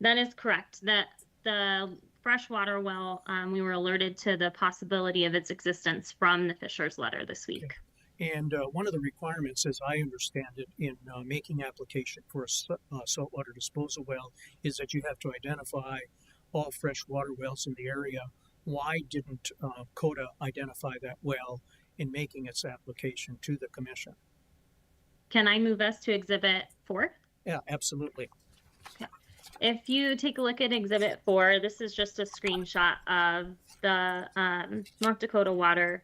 That is correct. That the freshwater well, we were alerted to the possibility of its existence from the Fisher's letter this week. Okay. And one of the requirements, as I understand it, in making application for a saltwater disposal well is that you have to identify all freshwater wells in the area. Why didn't Dakota identify that well in making its application to the commission? Can I move us to Exhibit 4? Yeah, absolutely. Okay. If you take a look at Exhibit 4, this is just a screenshot of the North Dakota Water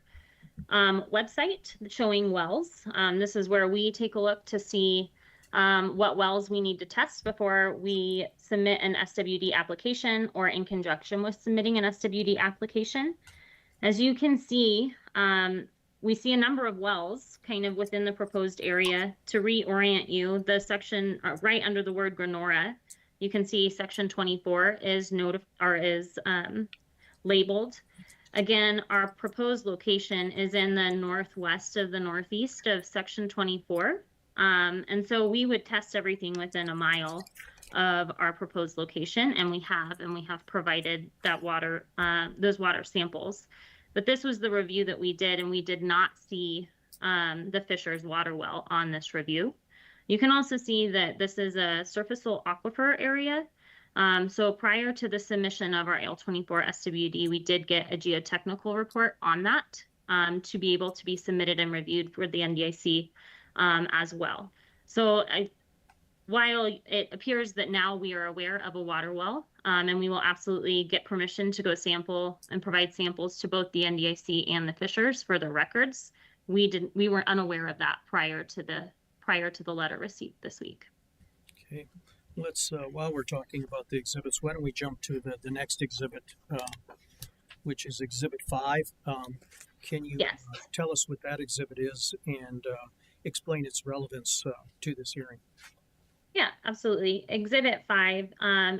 website showing wells. This is where we take a look to see what wells we need to test before we submit an SWD application or in conjunction with submitting an SWD application. As you can see, we see a number of wells kind of within the proposed area. To reorient you, the section right under the word Granora, you can see section 24 is labeled. Again, our proposed location is in the northwest of the northeast of section 24. And so we would test everything within a mile of our proposed location, and we have provided that water, those water samples. But this was the review that we did, and we did not see the Fisher's water well on this review. You can also see that this is a surfaceal aquifer area. So prior to the submission of our AL24 SWD, we did get a geotechnical report on that to be able to be submitted and reviewed for the NDIC as well. So while it appears that now we are aware of a water well, and we will absolutely get permission to go sample and provide samples to both the NDIC and the Fishers for their records, we were unaware of that prior to the letter received this week. Okay. Let's, while we're talking about the exhibits, why don't we jump to the next exhibit, which is Exhibit 5. Can you tell us what that exhibit is and explain its relevance to this hearing? Yeah, absolutely. Exhibit 5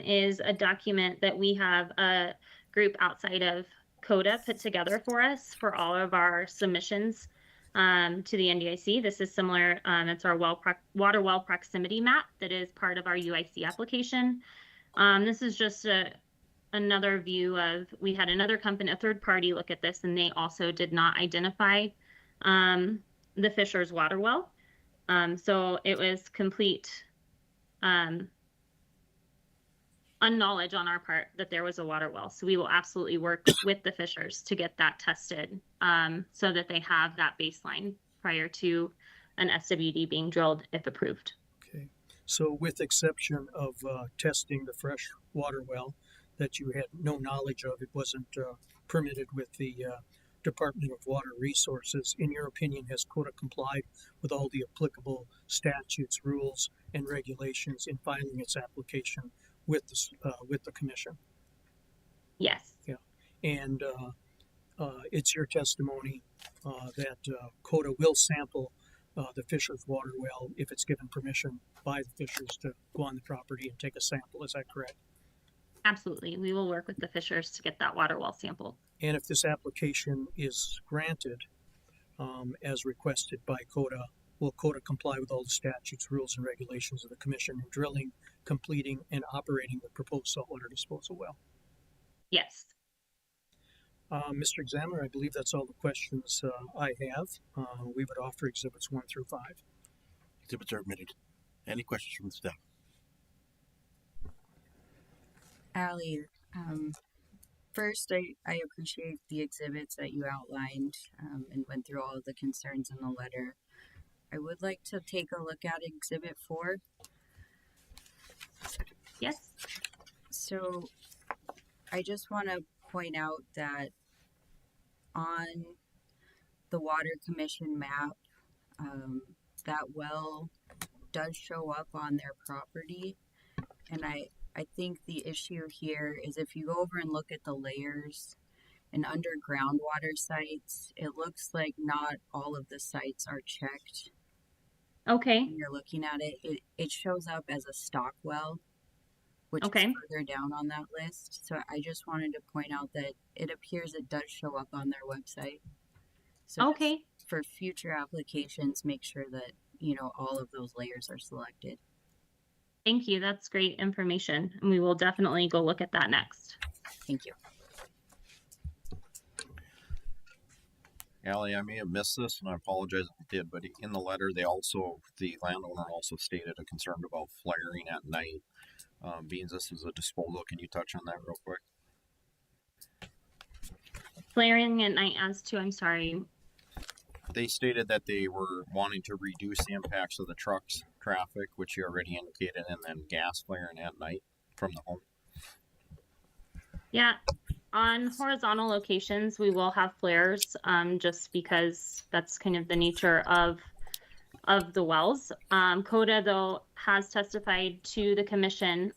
is a document that we have a group outside of CODA put together for us for all of our submissions to the NDIC. This is similar. It's our water well proximity map that is part of our UIC application. This is just another view of, we had another company, a third party look at this, and they also did not identify the Fisher's water well. So it was complete unknowledge on our part that there was a water well. So we will absolutely work with the Fishers to get that tested so that they have that baseline prior to an SWD being drilled if approved. Okay. So with exception of testing the fresh water well that you had no knowledge of, it wasn't permitted with the Department of Water Resources. In your opinion, has CODA complied with all the applicable statutes, rules, and regulations in filing its application with the commission? Yes. Yeah. And it's your testimony that CODA will sample the Fisher's water well if it's given permission by the Fishers to go on the property and take a sample. Is that correct? Absolutely. We will work with the Fishers to get that water well sampled. And if this application is granted, as requested by Coda. Will Coda comply with all the statutes, rules, and regulations of the commission in drilling, completing, and operating the proposed saltwater disposal well? Yes. Mr. Examiner, I believe that's all the questions I have. We would offer exhibits 1 through 5. Exhibits are admitted. Any questions from the staff? Allie, first, I appreciate the exhibits that you outlined and went through all of the concerns in the letter. I would like to take a look at Exhibit 4. Yes. So I just want to point out that on the Water Commission map, that well does show up on their property. And I think the issue here is if you go over and look at the layers and underground water sites, it looks like not all of the sites are checked. Okay. When you're looking at it, it shows up as a stock well, which is further down on that list. So I just wanted to point out that it appears it does show up on their website. So for future applications, make sure that, you know, all of those layers are selected. Thank you. That's great information. And we will definitely go look at that next. Thank you. Allie, I may have missed this, and I apologize if I did, but in the letter, the landowner also stated a concern about flaring at night. Being this is a disposal, can you touch on that real quick? Flaring at night as to, I'm sorry. They stated that they were wanting to reduce the impacts of the trucks traffic, which you already indicated, and then gas flaring at night from the home. Yeah, on horizontal locations, we will have flares, just because that's kind of the nature of the wells. Coda, though, has testified to the commission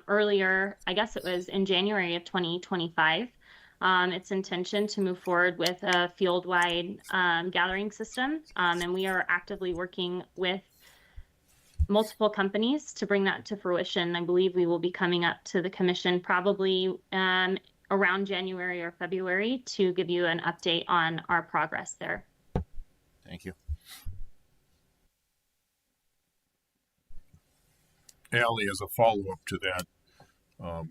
earlier, I guess it was in January of 2025, its intention to move forward with a field-wide gathering system, and we are actively working with multiple companies to bring that to fruition. I believe we will be coming up to the commission probably around January or February to give you an update on our progress there. Thank you. Allie, as a follow-up to that,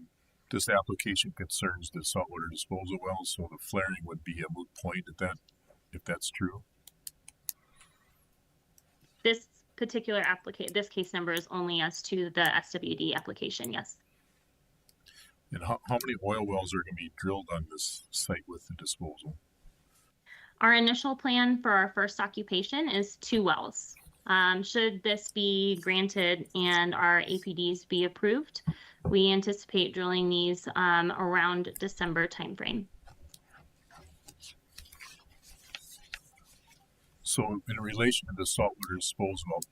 this application concerns the saltwater disposal wells, so the flaring would be a moot point at that, if that's true. This particular this case number is only as to the SWD application, yes. And how many oil wells are going to be drilled on this site with the disposal? Our initial plan for our first occupation is 2 wells. Should this be granted and our APDs be approved, we anticipate drilling these around December timeframe. So in relation to the saltwater disposal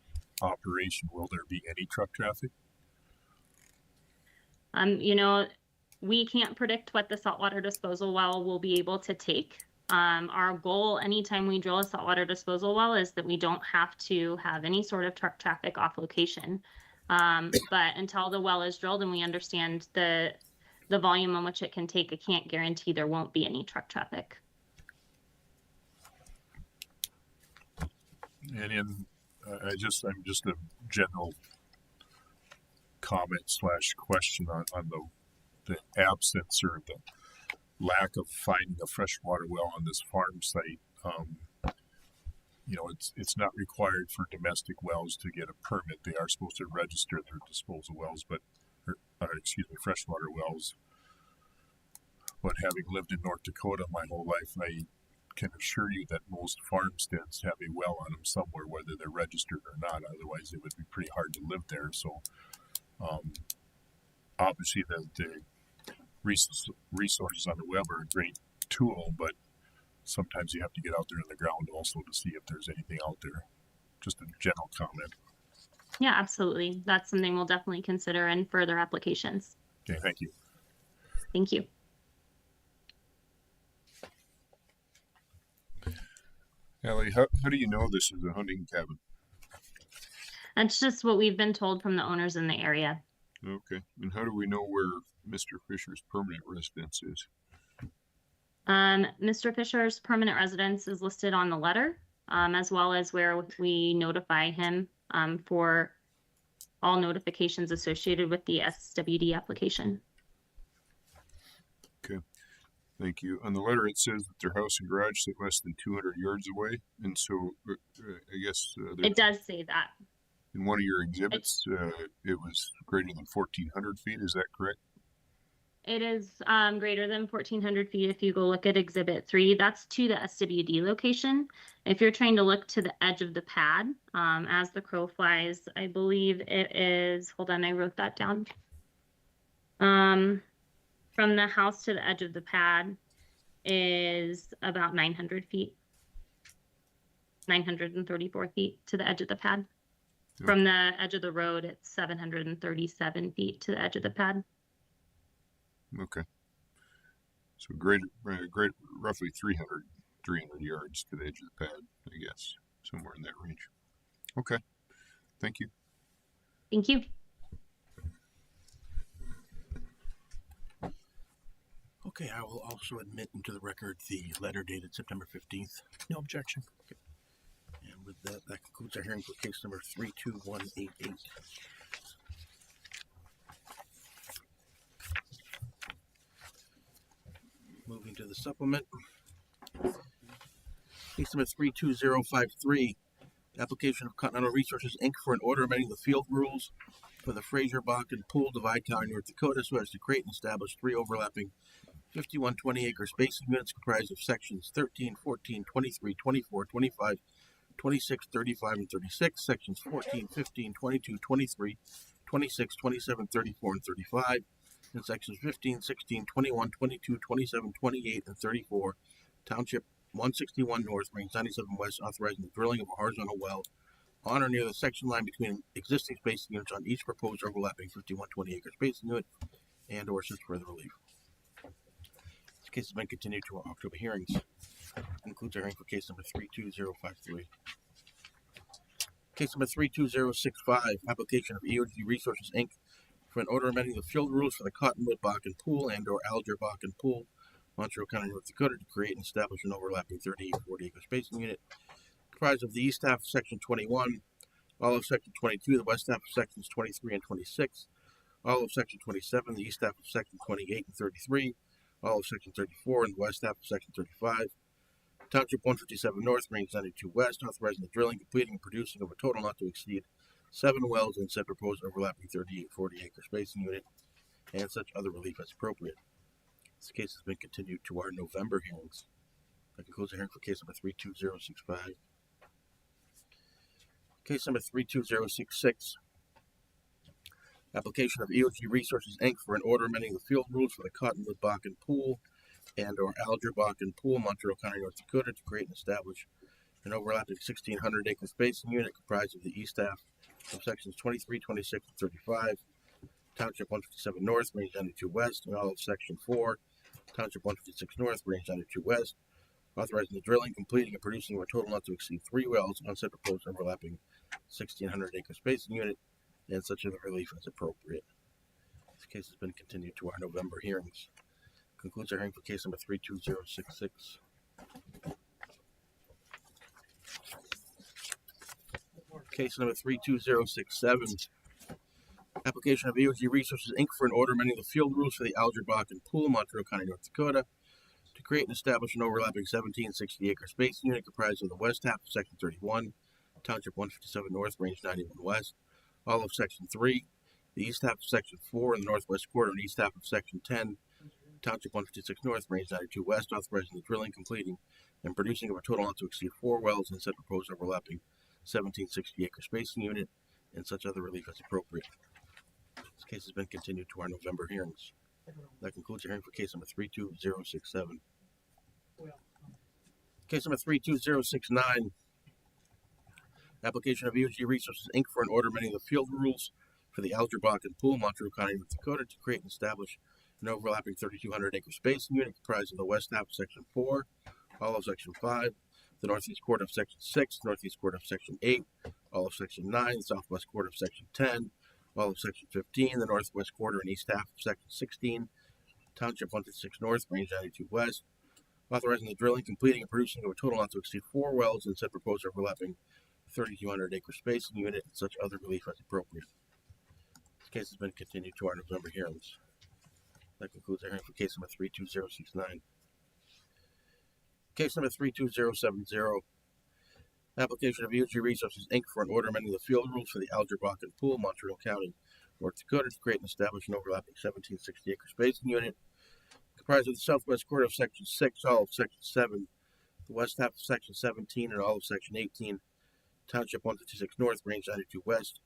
operation, will there be any truck traffic? You know, we can't predict what the saltwater disposal well will be able to take. Our goal anytime we drill a saltwater disposal well is that we don't have to have any sort of truck traffic off location. But until the well is drilled and we understand the volume on which it can take, I can't guarantee there won't be any truck traffic. And I'm just a general comment / question on the absence or the lack of finding a freshwater well on this farm site. You know, it's not required for domestic wells to get a permit. They are supposed to register their disposal wells, freshwater wells. But having lived in North Dakota my whole life, I can assure you that most farmsteads have a well on them somewhere, whether they're registered or not. Otherwise, it would be pretty hard to live there. So, obviously, the resources on the web are a great tool, but sometimes you have to get out there in the ground also to see if there's anything out there. Just a general comment. Yeah, absolutely. That's something we'll definitely consider in further applications. Okay, thank you. Thank you. Allie, how do you know this is a hunting cabin? That's just what we've been told from the owners in the area. Okay, and how do we know where Mr. Fisher's permanent residence is? Mr. Fisher's permanent residence is listed on the letter. as well as where we notify him for all notifications associated with the SWD application. Okay, thank you. On the letter, it says that their house and garage sit less than 200 yards away, and so I guess it does say that. In one of your exhibits, it was greater than 1,400 feet. Is that correct? It is greater than 1,400 feet. If you go look at Exhibit 3, that's to the SWD location. If you're trying to look to the edge of the pad, as the crow flies, I believe it is, hold on, I wrote that down. From the house to the edge of the pad is about 900 feet. 934 feet to the edge of the pad. Okay. From the edge of the road, it's 737 feet to the edge of the pad. Okay. So roughly 300 yards to the edge of the pad, I guess, somewhere in that range. Okay. Thank you. Thank you. Okay, I will also admit into the record the letter dated September 15th. No objection. Okay. And with that, that concludes our hearing for case number 32188. Moving to the supplement. Case number 32053. Application of Continental Resources, Inc. for an order amending the field rules for the Fraser Bakken Pool, Divide Tower, North Dakota, so as to create and establish 3 overlapping 5120-acre spacing units comprised of sections 13, 14, 23, 24, 25, 26, 35, and 36, sections 14, 15, 22, 23, 26, 27, 34, and 35, and sections 15, 16, 21, 22, 27, 28, and 34, Township 161 North, Range 97 West, authorizing the drilling of a horizontal well on or near the section line between existing spacing units on each proposed overlapping 5120-acre spacing unit, and or such further relief. This case has been continued to our October hearings. That concludes our hearing for case number 32053. Case number 32065, application of EOG Resources, Inc. for an order amending the field rules for the Cottonwood Bakken Pool and or Alger Bakken Pool, Montreal County, North Dakota, to create and establish an overlapping 38-40-acre spacing unit comprised of the east half of section 21, all of section 22, the west half of sections 23 and 26, all of section 27, the east half of section 28 and 33, all of section 34, and the west half of section 35. Township 157 North, Range 92 West, authorizing the drilling, completing, and producing of a total not to exceed 7 wells in said proposed overlapping 38-40-acre spacing unit, and such other relief as appropriate. This case has been continued to our November hearings. That concludes the hearing for case number 32065. Case number 32066. Application of EOG Resources, Inc. for an order amending the field rules for the Cottonwood Bakken Pool and or Alger Bakken Pool, Montreal County, North Dakota, to create and establish an overlapping 1,600-acre spacing unit comprised of the east half of sections 23, 26, and 35, Township 157 North, Range 92 West, and all of Section 4, Township 156 North, Range 92 West, authorizing the drilling, completing, and producing of a total not to exceed 3 wells on said proposed overlapping 1,600-acre spacing unit, and such other relief as appropriate. This case has been continued to our November hearings. Concludes our hearing for case number 32066. Case number 32067. Application of EOG Resources, Inc. for an order amending the field rules for the Alger Bakken Pool, Montreal County, North Dakota, to create and establish an overlapping 1760-acre spacing unit comprised of the west half of Section 31, Township 157 North, Range 91 West, all of Section 3, the east half of Section 4 in the northwest quarter, and east half of Section 10, Township 156 North, Range 92 West, authorizing the drilling, completing, and producing of a total not to exceed 4 wells in said proposed overlapping 1760-acre spacing unit, and such other relief as appropriate. This case has been continued to our November hearings. That concludes your hearing for case number 32067. Case number 32069. Application of EOG Resources, Inc. for an order amending the field rules for the Alger Bakken Pool, Montreal County, North Dakota, to create and establish an overlapping 3,200-acre spacing unit comprised of the west half of Section 4, all of Section 5, the northeast quarter of Section 6, northeast quarter of Section 8, all of Section 9, the southwest quarter of Section 10, all of Section 15, the northwest quarter and east half of Section 16, Township 156 North, Range 92 West, Authorizing the drilling, completing, and producing of a total not to exceed 4 wells in said proposed overlapping 3,200 acre spacing unit and such other relief as appropriate. This case has been continued to our November hearings. That concludes our hearing for case number 32069. Case number 32070. Application of UG Resources Inc. for an order amending the field rules for the Alger Bakken Pool, Montreal County, North Dakota, to create and establish an overlapping 1760 acre spacing unit comprised of the southwest quarter of Section 6, all of Section 7, the west half of Section 17, and all of Section 18, Township 156 North, Range 92 West,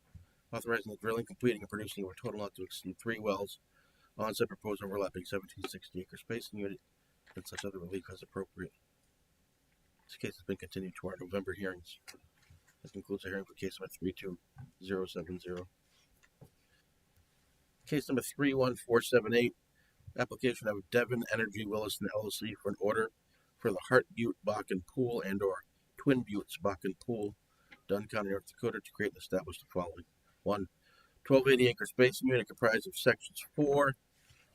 authorizing the drilling, completing, and producing of a total not to exceed 3 wells on said proposed overlapping 1760 acre spacing unit and such other relief as appropriate. This case has been continued to our November hearings. That concludes our hearing for case number 32070. Case number 31478. Application of Devon Energy Williston LLC for an order for the Hart Butte Bakken Pool and or Twin Buttes Bakken Pool, Dunn County, North Dakota, to create and establish the following. 1. 1280 acre spacing unit comprised of sections 4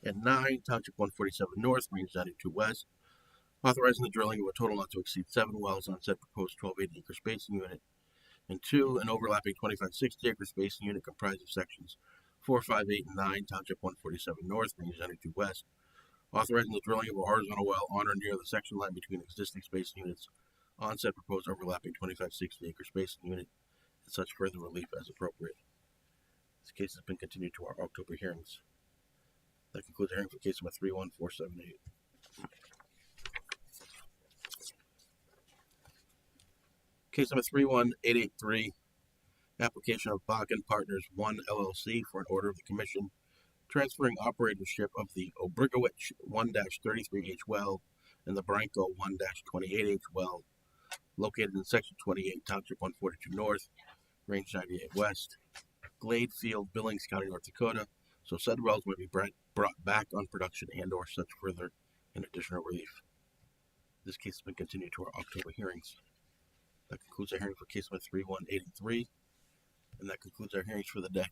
and 9, Township 147 North, Range 92 West, authorizing the drilling of a total not to exceed 7 wells on said proposed 1280 acre spacing unit. And 2. An overlapping 2560 acre spacing unit comprised of sections 4, 5, 8, and 9, Township 147 North, Range 92 West, authorizing the drilling of a horizontal well on or near the section line between existing spacing units on said proposed overlapping 2560 acre spacing unit and such further relief as appropriate. This case has been continued to our October hearings. That concludes our hearing for case number 31478. Case number 31883. Application of Bakken Partners 1 LLC for an order of the Commission transferring operatorship of the Obrigowich 1-33H well and the Branco 1-28H well located in Section 28, Township 142 North, Range 98 West, Glade Field, Billings County, North Dakota, so said wells may be brought back on production and or such further and additional relief. This case has been continued to our October hearings. That concludes our hearing for case number 31883, and that concludes our hearings for the day.